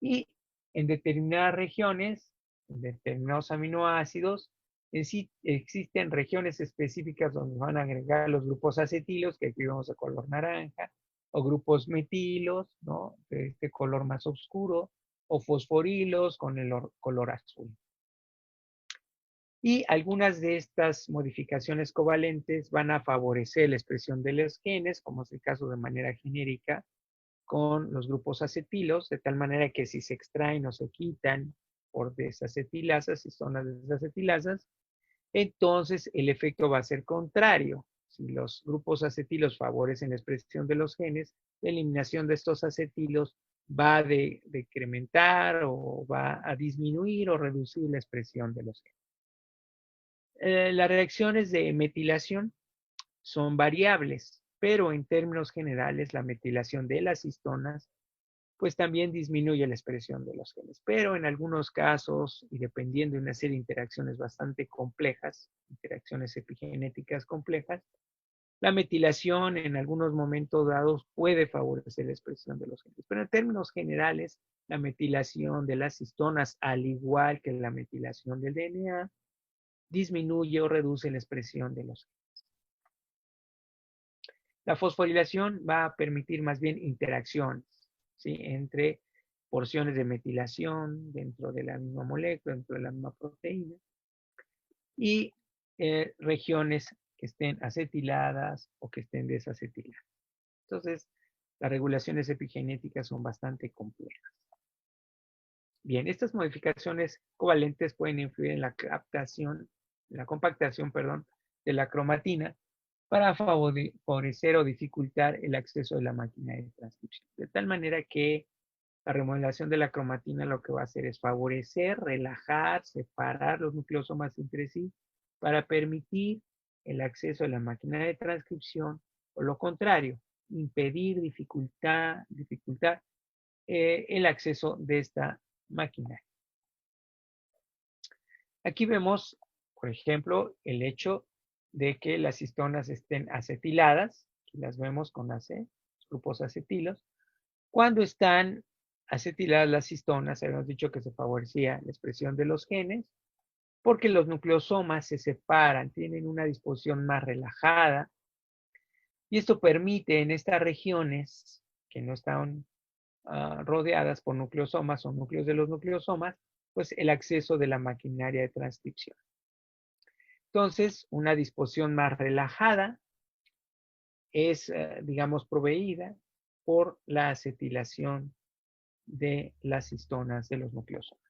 Y en determinadas regiones, en determinados aminoácidos, existen regiones específicas donde van a agregar los grupos acetilos, que aquí vemos de color naranja, o grupos metilos, ¿no? De este color más oscuro, o fosforilos con el color azul. Y algunas de estas modificaciones covalentes van a favorecer la expresión de los genes, como es el caso de manera genérica, con los grupos acetilos, de tal manera que si se extraen o se quitan por desacetilasas, si son las desacetilasas, entonces el efecto va a ser contrario. Si los grupos acetilos favorecen la expresión de los genes, la eliminación de estos acetilos va a decrementar o va a disminuir o reducir la expresión de los genes. Las reacciones de metilación son variables, pero en términos generales la metilación de las histonas pues también disminuye la expresión de los genes. Pero en algunos casos, y dependiendo de una serie de interacciones bastante complejas, interacciones epigenéticas complejas, la metilación en algunos momentos dados puede favorecer la expresión de los genes. Pero en términos generales, la metilación de las histonas, al igual que la metilación del DNA, disminuye o reduce la expresión de los genes. La fosforilación va a permitir más bien interacciones, ¿sí?, entre porciones de metilación dentro de la misma molécula, dentro de la misma proteína, y regiones que estén acetiladas o que estén desacetiladas. Entonces, las regulaciones epigenéticas son bastante complejas. Bien, estas modificaciones covalentes pueden influir en la compactación, de la cromatina para favorecer o dificultar el acceso de la máquina de transcripción. De tal manera que la remodelación de la cromatina lo que va a hacer es favorecer, relajar, separar los nucleosomas entre sí para permitir el acceso a la máquina de transcripción, o lo contrario, impedir, dificultar el acceso de esta máquina. Aquí vemos, por ejemplo, el hecho de que las histonas estén acetiladas, aquí las vemos con AC, grupos acetilos. Cuando están acetiladas las histonas, habíamos dicho que se favorecía la expresión de los genes, porque los nucleosomas se separan, tienen una disposición más relajada, y esto permite en estas regiones que no están rodeadas por nucleosomas o núcleos de los nucleosomas, pues el acceso de la maquinaria de transcripción. Entonces, una disposición más relajada es, digamos, proveída por la acetilación de las histonas de los nucleosomas.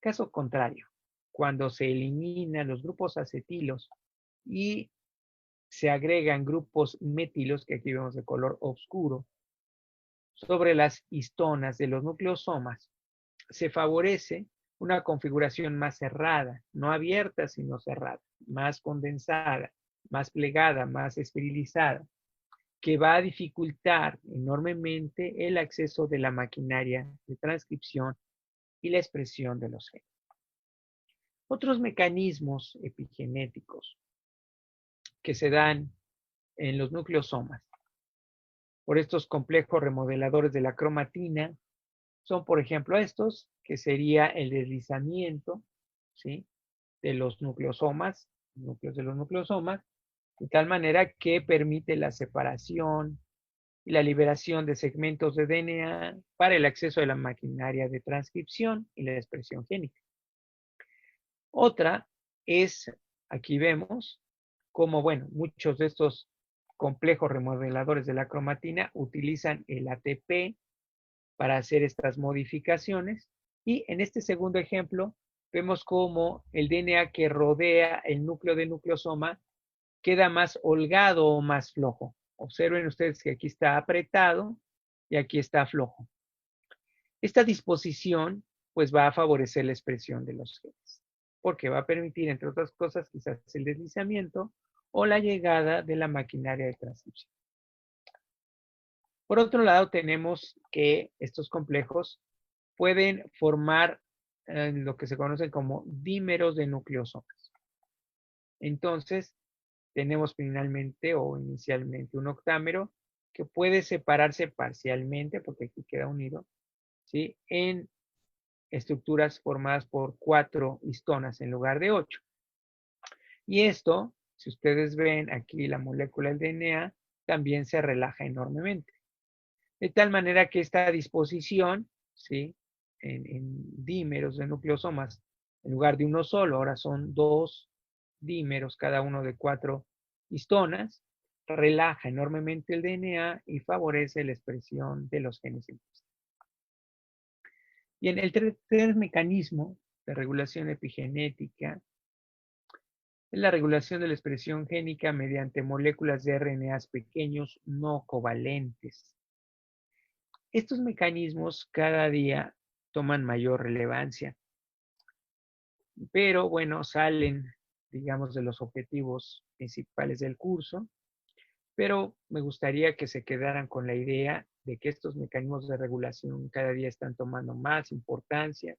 Caso contrario, cuando se eliminan los grupos acetilos y se agregan grupos metilos, que aquí vemos de color oscuro, sobre las histonas de los nucleosomas, se favorece una configuración más cerrada, no abierta, sino cerrada, más condensada, más plegada, más esterilizada, que va a dificultar enormemente el acceso de la maquinaria de transcripción y la expresión de los genes. Otros mecanismos epigenéticos que se dan en los nucleosomas por estos complejos remodeladores de la cromatina son, por ejemplo, estos, que sería el deslizamiento, ¿sí?, de los nucleosomas, núcleos de los nucleosomas, de tal manera que permite la separación y la liberación de segmentos de DNA para el acceso a la maquinaria de transcripción y la expresión génica. Otra es, aquí vemos, como, bueno, muchos de estos complejos remodeladores de la cromatina utilizan el ATP para hacer estas modificaciones. Y en este segundo ejemplo, vemos cómo el DNA que rodea el núcleo del nucleosoma queda más holgado o más flojo. Observen ustedes que aquí está apretado y aquí está flojo. Esta disposición, pues, va a favorecer la expresión de los genes, porque va a permitir, entre otras cosas, quizás el deslizamiento o la llegada de la maquinaria de transcripción. Por otro lado, tenemos que estos complejos pueden formar lo que se conoce como dímeros de nucleosomas. Entonces, tenemos finalmente o inicialmente un octámero que puede separarse parcialmente, porque aquí queda unido, ¿sí?, en estructuras formadas por 4 histonas en lugar de 8. Y esto, si ustedes ven aquí la molécula del DNA, también se relaja enormemente. De tal manera que esta disposición, ¿sí?, en dímeros de nucleosomas, en lugar de uno solo, ahora son 2 dímeros, cada uno de 4 histonas, relaja enormemente el DNA y favorece la expresión de los genes en cuestión. Bien, el tercer mecanismo de regulación epigenética es la regulación de la expresión génica mediante moléculas de RNAs pequeños no covalentes. Estos mecanismos cada día toman mayor relevancia, pero bueno, salen, digamos, de los objetivos principales del curso, pero me gustaría que se quedaran con la idea de que estos mecanismos de regulación cada día están tomando más importancia,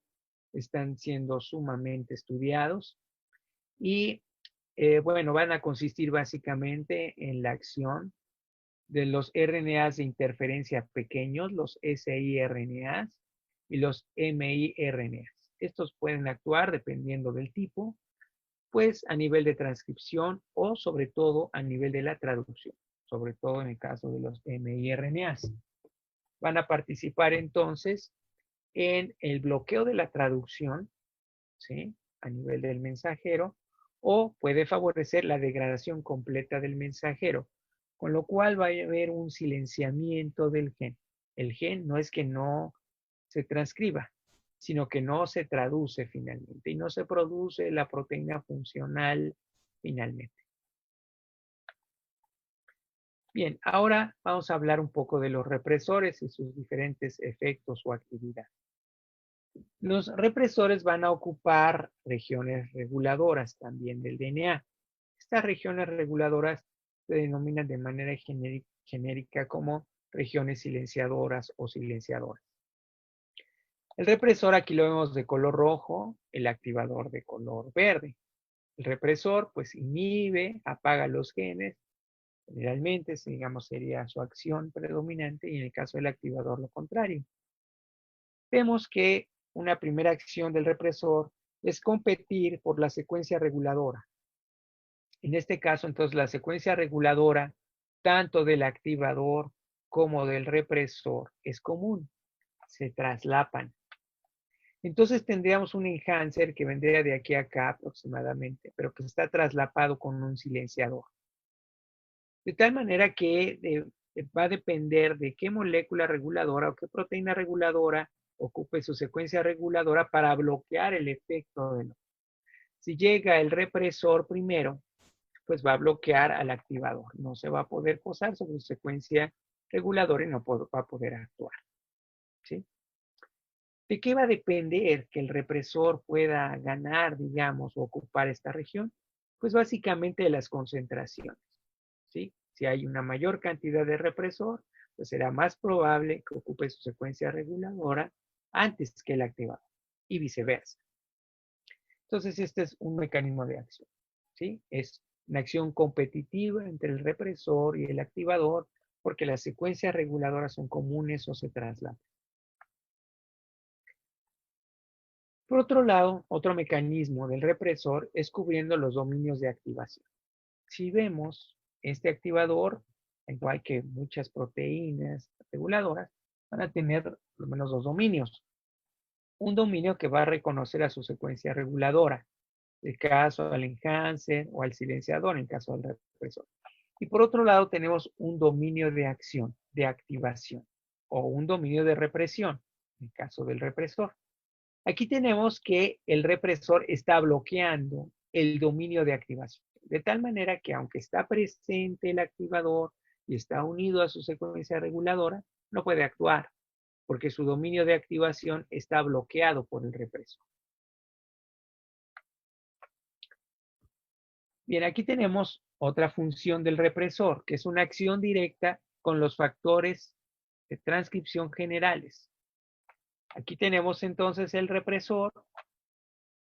están siendo sumamente estudiados y, bueno, van a consistir básicamente en la acción de los RNAs de interferencia pequeños, los siRNAs y los miRNAs. Estos pueden actuar, dependiendo del tipo, pues a nivel de transcripción o sobre todo a nivel de la traducción, sobre todo en el caso de los mRNAs. Van a participar entonces en el bloqueo de la traducción, ¿sí? A nivel del mensajero, o puede favorecer la degradación completa del mensajero, con lo cual va a haber un silenciamiento del gen. El gen no es que no se transcriba, sino que no se traduce finalmente y no se produce la proteína funcional finalmente. Bien, ahora vamos a hablar un poco de los represores y sus diferentes efectos o actividades. Los represores van a ocupar regiones reguladoras también del DNA. Estas regiones reguladoras se denominan de manera genérica como regiones silenciadoras o silenciadoras. El represor aquí lo vemos de color rojo, el activador de color verde. El represor pues inhibe, apaga los genes, generalmente digamos sería su acción predominante y en el caso del activador lo contrario. Vemos que una primera acción del represor es competir por la secuencia reguladora. En este caso, entonces, la secuencia reguladora, tanto del activador como del represor, es común. Se traslapan. Entonces tendríamos un enhancer que vendría de aquí a acá aproximadamente, pero que está traslapado con un silenciador. De tal manera que va a depender de qué molécula reguladora o qué proteína reguladora ocupe su secuencia reguladora para bloquear el efecto de lo. Si llega el represor primero, pues va a bloquear al activador. No se va a poder posar sobre su secuencia reguladora y no va a poder actuar. ¿Sí? ¿De qué va a depender que el represor pueda ganar, digamos, o ocupar esta región? Pues básicamente de las concentraciones. ¿Sí? Si hay una mayor cantidad de represor, pues será más probable que ocupe su secuencia reguladora antes que el activador y viceversa. Entonces, este es un mecanismo de acción. ¿Sí? Es una acción competitiva entre el represor y el activador porque las secuencias reguladoras son comunes o se trasladan. Por otro lado, otro mecanismo del represor es cubriendo los dominios de activación. Si vemos este activador, igual que muchas proteínas reguladoras, van a tener por lo menos dos dominios. Un dominio que va a reconocer a su secuencia reguladora, en el caso al enhancer o al silenciador, en el caso del represor. Y por otro lado tenemos un dominio de acción, de activación, o un dominio de represión, en el caso del represor. Aquí tenemos que el represor está bloqueando el dominio de activación, de tal manera que aunque está presente el activador y está unido a su secuencia reguladora, no puede actuar, porque su dominio de activación está bloqueado por el represor. Bien, aquí tenemos otra función del represor, que es una acción directa con los factores de transcripción generales. Aquí tenemos entonces el represor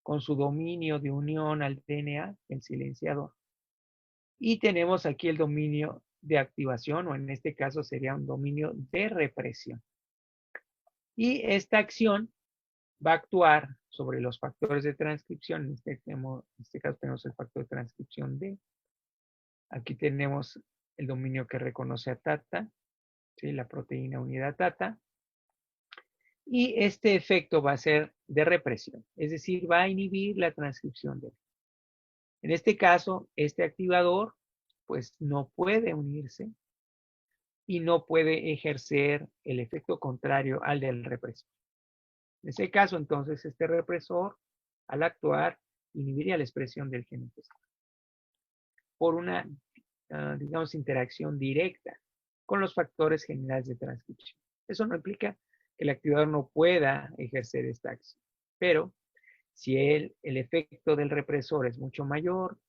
con su dominio de unión al DNA, el silenciador. Y tenemos aquí el dominio de activación, o en este caso sería un dominio de represión. Y esta acción va a actuar sobre los factores de transcripción. En este caso tenemos el factor de transcripción D. Aquí tenemos el dominio que reconoce a TATA, ¿sí? La proteína unidad TATA. Y este efecto va a ser de represión, es decir, va a inhibir la transcripción de. En este caso, este activador pues no puede unirse y no puede ejercer el efecto contrario al del represor. En ese caso, entonces, este represor, al actuar, inhibiría la expresión del gen por una, digamos, interacción directa con los factores generales de transcripción. Eso no implica que el activador no pueda ejercer esta acción, pero si el efecto del represor es mucho mayor,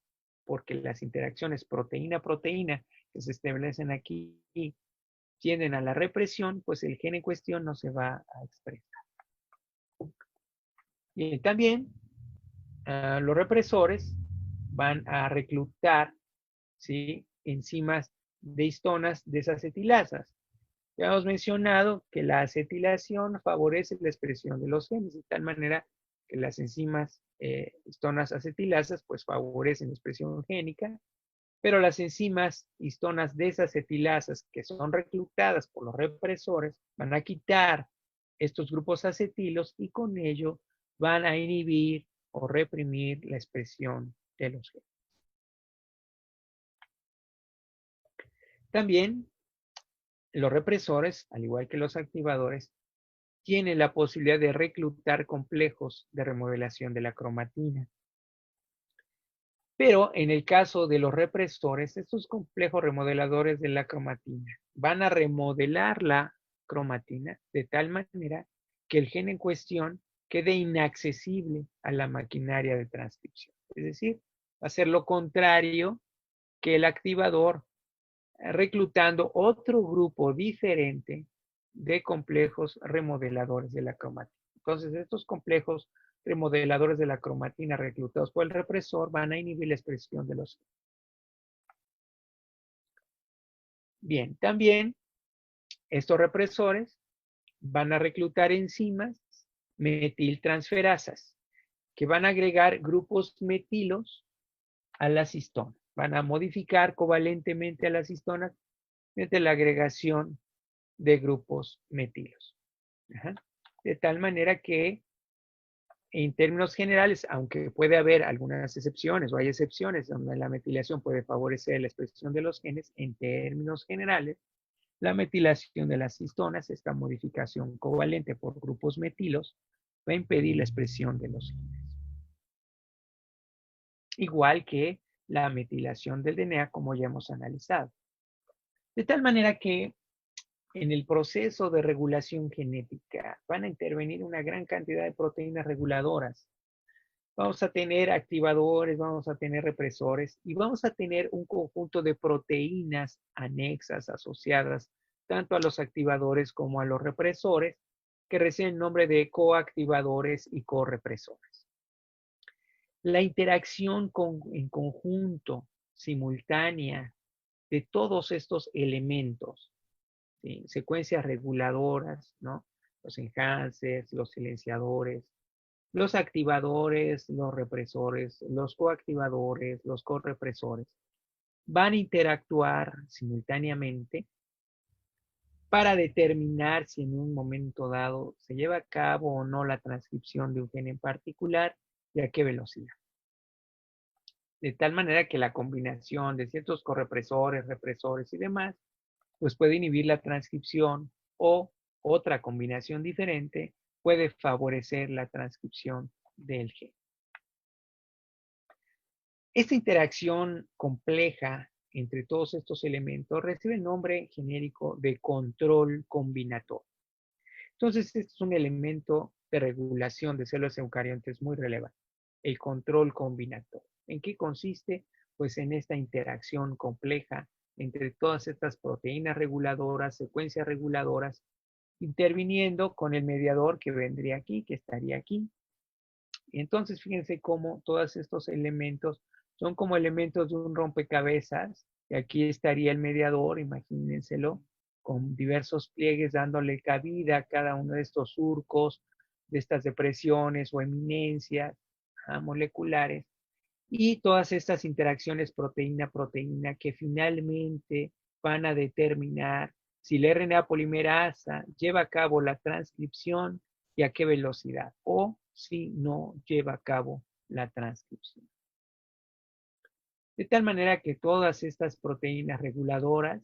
porque las interacciones proteína-proteína que se establecen aquí tienden a la represión, pues el gen en cuestión no se va a expresar. Y también los represores van a reclutar, ¿sí?, enzimas de histonas desacetilasas. Ya hemos mencionado que la acetilación favorece la expresión de los genes, de tal manera que las enzimas histonas acetilasas pues favorecen la expresión génica, pero las enzimas histonas desacetilasas que son reclutadas por los represores van a quitar estos grupos acetilos y con ello van a inhibir o reprimir la expresión de los genes. También los represores, al igual que los activadores, tienen la posibilidad de reclutar complejos de remodelación de la cromatina. Pero en el caso de los represores, estos complejos remodeladores de la cromatina van a remodelar la cromatina de tal manera que el gen en cuestión quede inaccesible a la maquinaria de transcripción. Es decir, va a ser lo contrario que el activador, reclutando otro grupo diferente de complejos remodeladores de la cromatina. Entonces, estos complejos remodeladores de la cromatina reclutados por el represor van a inhibir la expresión de los genes. Bien, también estos represores van a reclutar enzimas metiltransferasas que van a agregar grupos metilos a las histonas. Van a modificar covalentemente a las histonas mediante la agregación de grupos metilos. Ajá. De tal manera que, en términos generales, aunque puede haber algunas excepciones o hay excepciones donde la metilación puede favorecer la expresión de los genes, en términos generales, la metilación de las histonas, esta modificación covalente por grupos metilos, va a impedir la expresión de los genes. Igual que la metilación del DNA, como ya hemos analizado. De tal manera que en el proceso de regulación genética van a intervenir una gran cantidad de proteínas reguladoras. Vamos a tener activadores, vamos a tener represores y vamos a tener un conjunto de proteínas anexas, asociadas tanto a los activadores como a los represores, que reciben el nombre de coactivadores y correpresores. La interacción en conjunto, simultánea, de todos estos elementos, ¿sí? Secuencias reguladoras, ¿no? Los enhancers, los silenciadores, los activadores, los represores, los coactivadores, los correpresores, van a interactuar simultáneamente para determinar si en un momento dado se lleva a cabo o no la transcripción de un gen en particular y a qué velocidad. De tal manera que la combinación de ciertos correpresores, represores y demás, pues puede inhibir la transcripción o otra combinación diferente puede favorecer la transcripción del gen. Esta interacción compleja entre todos estos elementos recibe el nombre genérico de control combinatorio. Entonces, este es un elemento de regulación de células eucariontes muy relevante, el control combinatorio. ¿En qué consiste? Pues en esta interacción compleja entre todas estas proteínas reguladoras, secuencias reguladoras, interviniendo con el mediador que vendría aquí, que estaría aquí. Entonces, fíjense cómo todos estos elementos son como elementos de un rompecabezas, y aquí estaría el mediador, imagínenselo, con diversos pliegues dándole cabida a cada uno de estos surcos, de estas depresiones o eminencias moleculares, y todas estas interacciones proteína-proteína que finalmente van a determinar si la RNA polimerasa lleva a cabo la transcripción y a qué velocidad, o si no lleva a cabo la transcripción. De tal manera que todas estas proteínas reguladoras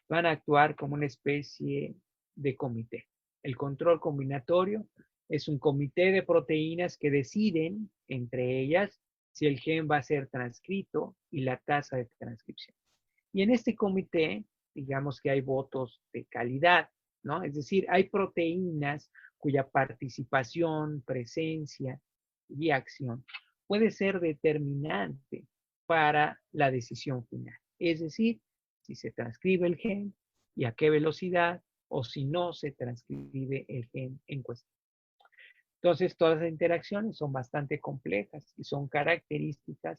van a actuar como una especie de comité. El control combinatorio es un comité de proteínas que deciden entre ellas si el gen va a ser transcrito y la tasa de transcripción. Y en este comité, digamos que hay votos de calidad, ¿no? Es decir, hay proteínas cuya participación, presencia y acción puede ser determinante para la decisión final. Es decir, si se transcribe el gen y a qué velocidad, o si no se transcribe el gen en cuestión. Entonces, todas las interacciones son bastante complejas y son características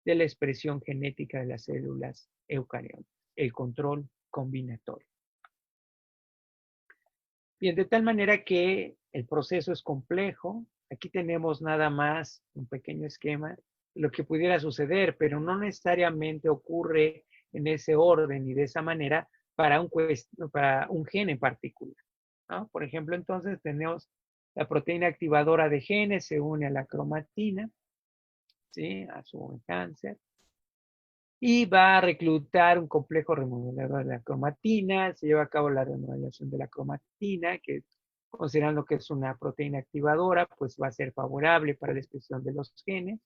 de la expresión genética de las células eucariontas, el control combinatorio. Bien, de tal manera que el proceso es complejo, Aquí tenemos nada más un pequeño esquema de lo que pudiera suceder, pero no necesariamente ocurre en ese orden y de esa manera para un gen en particular, ¿no? Por ejemplo, entonces tenemos la proteína activadora de genes, se une a la cromatina, ¿sí? A su cáncer, y va a reclutar un complejo remodelador de la cromatina, se lleva a cabo la remodelación de la cromatina, que considerando que es una proteína activadora, pues va a ser favorable para la expresión de los genes.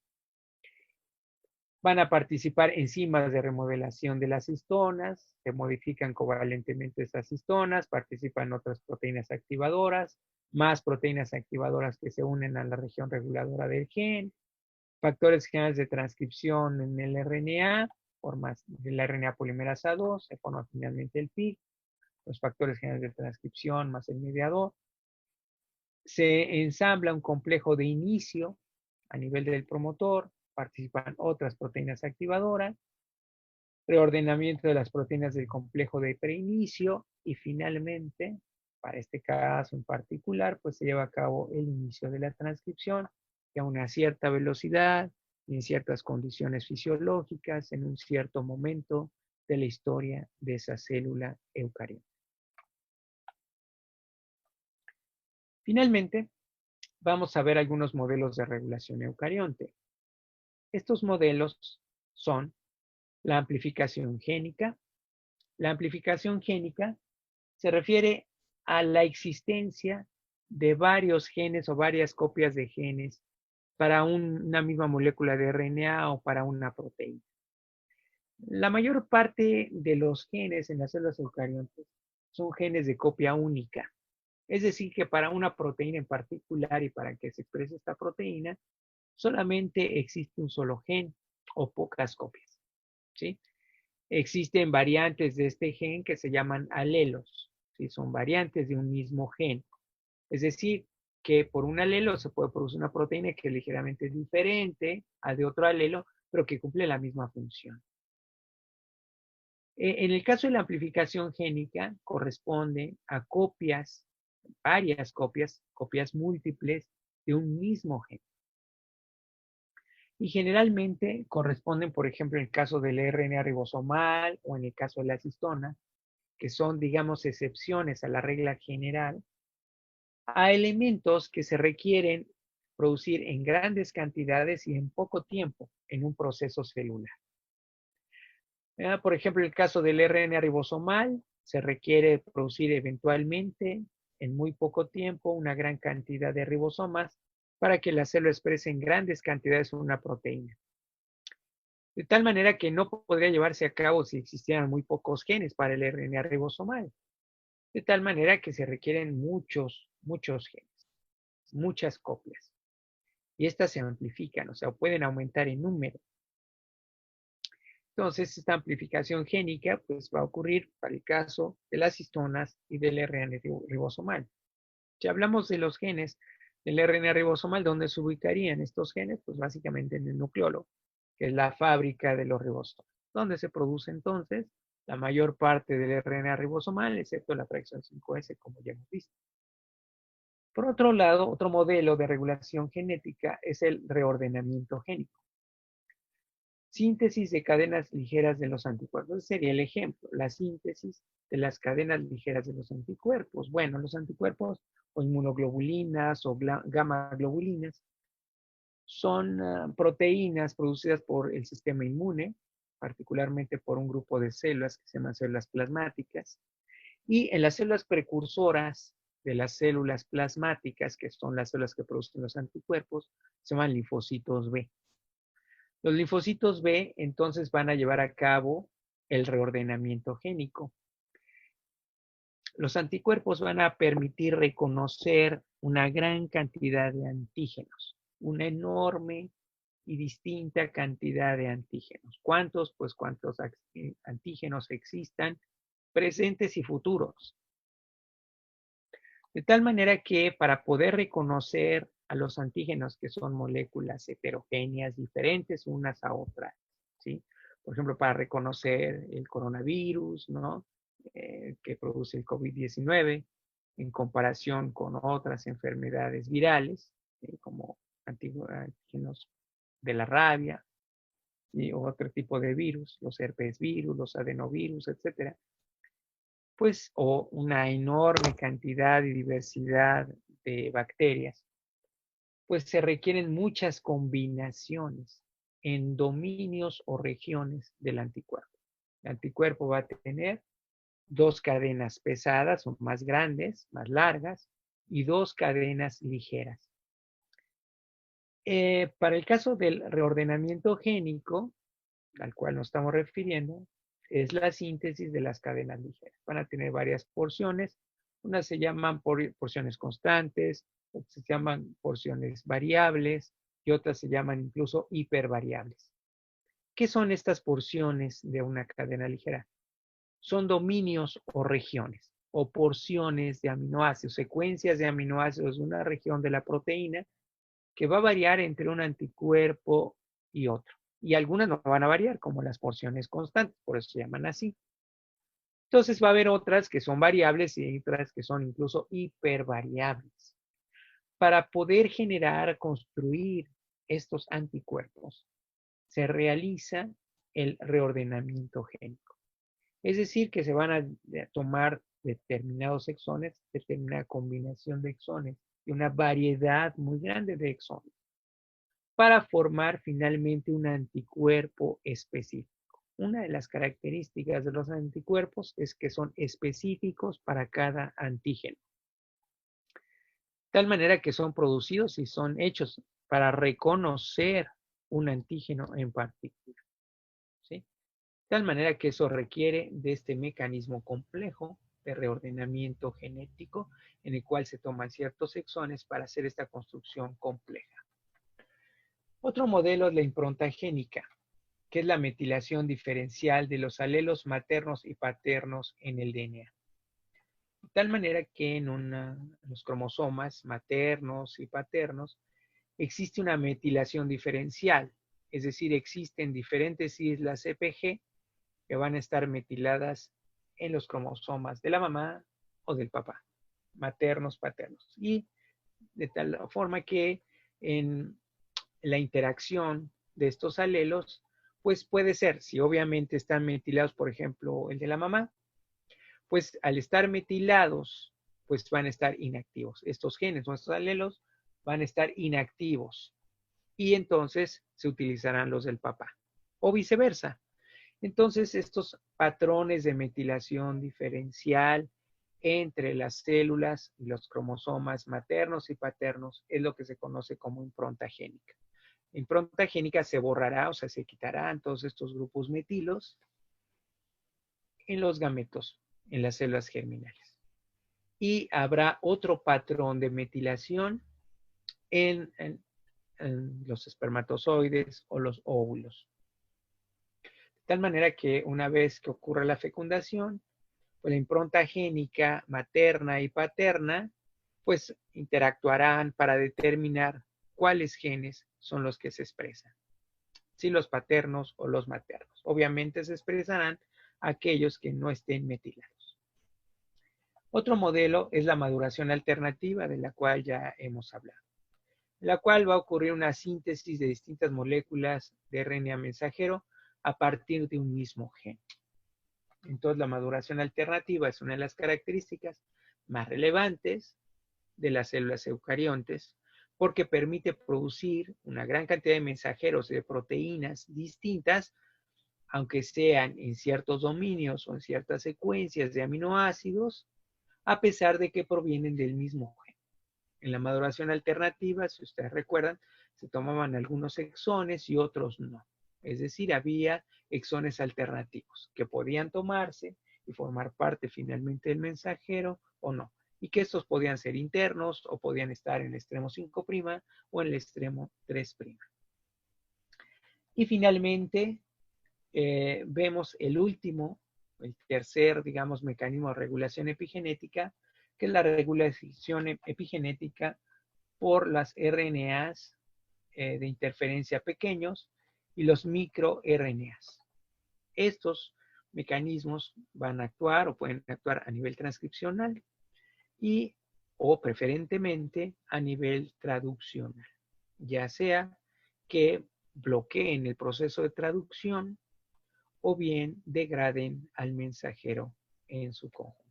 Van a participar enzimas de remodelación de las histonas, se modifican covalentemente esas histonas, participan otras proteínas activadoras, más proteínas activadoras que se unen a la región reguladora del gen, factores generales de transcripción en el RNA, formas de la RNA polimerasa 2, se forma finalmente el PIC, los factores generales de transcripción más el mediador. Se ensambla un complejo de inicio a nivel del promotor, participan otras proteínas activadoras, reordenamiento de las proteínas del complejo de preinicio y finalmente, para este caso en particular, pues se lleva a cabo el inicio de la transcripción que a una cierta velocidad y en ciertas condiciones fisiológicas en un cierto momento de la historia de esa célula eucariota. Finalmente, vamos a ver algunos modelos de regulación eucarionte. Estos modelos son la amplificación génica. La amplificación génica se refiere a la existencia de varios genes o varias copias de genes para una misma molécula de RNA o para una proteína. La mayor parte de los genes en las células eucariontes son genes de copia única. Es decir, que para una proteína en particular y para que se exprese esta proteína, solamente existe un solo gen o pocas copias, ¿sí? Existen variantes de este gen que se llaman alelos, ¿sí? Son variantes de un mismo gen. Es decir, que por un alelo se puede producir una proteína que es ligeramente diferente a de otro alelo, pero que cumple la misma función. En el caso de la amplificación génica, corresponde a copias, varias copias, copias múltiples de un mismo gen. Y generalmente corresponden, por ejemplo, en el caso del RNA ribosomal o en el caso de las histonas, que son, digamos, excepciones a la regla general, a elementos que se requieren producir en grandes cantidades y en poco tiempo en un proceso celular. Por ejemplo, en el caso del RNA ribosomal, se requiere producir eventualmente en muy poco tiempo una gran cantidad de ribosomas para que la célula exprese en grandes cantidades una proteína. De tal manera que no podría llevarse a cabo si existieran muy pocos genes para el RNA ribosomal. De tal manera que se requieren muchos genes, muchas copias. Y estas se amplifican, o sea, pueden aumentar en número. Entonces, esta amplificación génica pues, va a ocurrir para el caso de las histonas y del RNA ribosomal. Si hablamos de los genes del RNA ribosomal, ¿dónde se ubicarían estos genes? Pues básicamente en el nucleolo, que es la fábrica de los ribosomas, donde se produce entonces la mayor parte del RNA ribosomal, excepto la fracción 5S, como ya hemos visto. Por otro lado, otro modelo de regulación genética es el reordenamiento génico. Síntesis de cadenas ligeras de los anticuerpos. Ese sería el ejemplo, la síntesis de las cadenas ligeras de los anticuerpos. Bueno, los anticuerpos o inmunoglobulinas o gamma globulinas son proteínas producidas por el sistema inmune, particularmente por un grupo de células que se llaman células plasmáticas. Y en las células precursoras de las células plasmáticas, que son las células que producen los anticuerpos, se llaman linfocitos B. Los linfocitos B entonces van a llevar a cabo el reordenamiento génico. Los anticuerpos van a permitir reconocer una gran cantidad de antígenos, una enorme y distinta cantidad de antígenos. ¿Cuántos? Pues cuántos antígenos existan presentes y futuros. De tal manera que para poder reconocer a los antígenos, que son moléculas heterogéneas, diferentes unas a otras, ¿sí? Por ejemplo, para reconocer el coronavirus, ¿no? Que produce el COVID-19 en comparación con otras enfermedades virales, como antígenos de la rabia y otro tipo de virus, los herpes virus, los adenovirus, etcétera, pues, o una enorme cantidad y diversidad de bacterias, pues se requieren muchas combinaciones en dominios o regiones del anticuerpo. El anticuerpo va a tener dos cadenas pesadas o más grandes, más largas, y dos cadenas ligeras. Para el caso del reordenamiento génico, al cual nos estamos refiriendo, es la síntesis de las cadenas ligeras. Van a tener varias porciones. Unas se llaman porciones constantes, otras se llaman porciones variables y otras se llaman incluso hipervariables. ¿Qué son estas porciones de una cadena ligera? Son dominios o regiones o porciones de aminoácidos, secuencias de aminoácidos de una región de la proteína que va a variar entre un anticuerpo y otro. Y algunas no van a variar, como las porciones constantes, por eso se llaman así. Entonces va a haber otras que son variables y otras que son incluso hipervariables. Para poder generar, construir estos anticuerpos, se realiza el reordenamiento génico. Es decir, que se van a tomar determinados exones, determinada combinación de exones y una variedad muy grande de exones para formar finalmente un anticuerpo específico. Una de las características de los anticuerpos es que son específicos para cada antígeno. De tal manera que son producidos y son hechos para reconocer un antígeno en particular. ¿Sí? De tal manera que eso requiere de este mecanismo complejo de reordenamiento genético en el cual se toman ciertos exones para hacer esta construcción compleja. Otro modelo es la impronta génica, que es la metilación diferencial de los alelos maternos y paternos en el DNA. De tal manera que en los cromosomas maternos y paternos existe una metilación diferencial, es decir, existen diferentes islas CpG que van a estar metiladas en los cromosomas de la mamá o del papá, maternos, paternos. Y de tal forma que en la interacción de estos alelos, pues puede ser, si obviamente están metilados, por ejemplo, el de la mamá, pues al estar metilados, pues van a estar inactivos. Estos genes, nuestros alelos, van a estar inactivos y entonces se utilizarán los del papá o viceversa. Entonces, estos patrones de metilación diferencial entre las células y los cromosomas maternos y paternos es lo que se conoce como impronta génica. La impronta génica se borrará, o sea, se quitarán todos estos grupos metilos en los gametos, en las células germinales. Y habrá otro patrón de metilación en los espermatozoides o los óvulos. De tal manera que una vez que ocurra la fecundación, pues la impronta génica materna y paterna, pues interactuarán para determinar cuáles genes son los que se expresan, si los paternos o los maternos. Obviamente se expresarán aquellos que no estén metilados. Otro modelo es la maduración alternativa, de la cual ya hemos hablado, en la cual va a ocurrir una síntesis de distintas moléculas de RNA mensajero a partir de un mismo gen. Entonces, la maduración alternativa es una de las características más relevantes de las células eucariontes porque permite producir una gran cantidad de mensajeros de proteínas distintas, aunque sean en ciertos dominios o en ciertas secuencias de aminoácidos, a pesar de que provienen del mismo gen. En la maduración alternativa, si ustedes recuerdan, se tomaban algunos exones y otros no. Es decir, había exones alternativos que podían tomarse y formar parte finalmente del mensajero o no. Y que estos podían ser internos o podían estar en el extremo 5' o en el extremo 3'. Y finalmente, vemos el último, el tercer, digamos, mecanismo de regulación epigenética, que es la regulación epigenética por las RNAs de interferencia pequeños y los microRNAs. Estos mecanismos van a actuar o pueden actuar a nivel transcripcional y o preferentemente a nivel traduccional, ya sea que bloqueen el proceso de traducción o bien degraden al mensajero en su conjunto.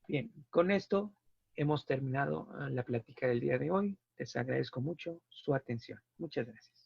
Bien, con esto hemos terminado la plática del día de hoy. Les agradezco mucho su atención. Muchas gracias.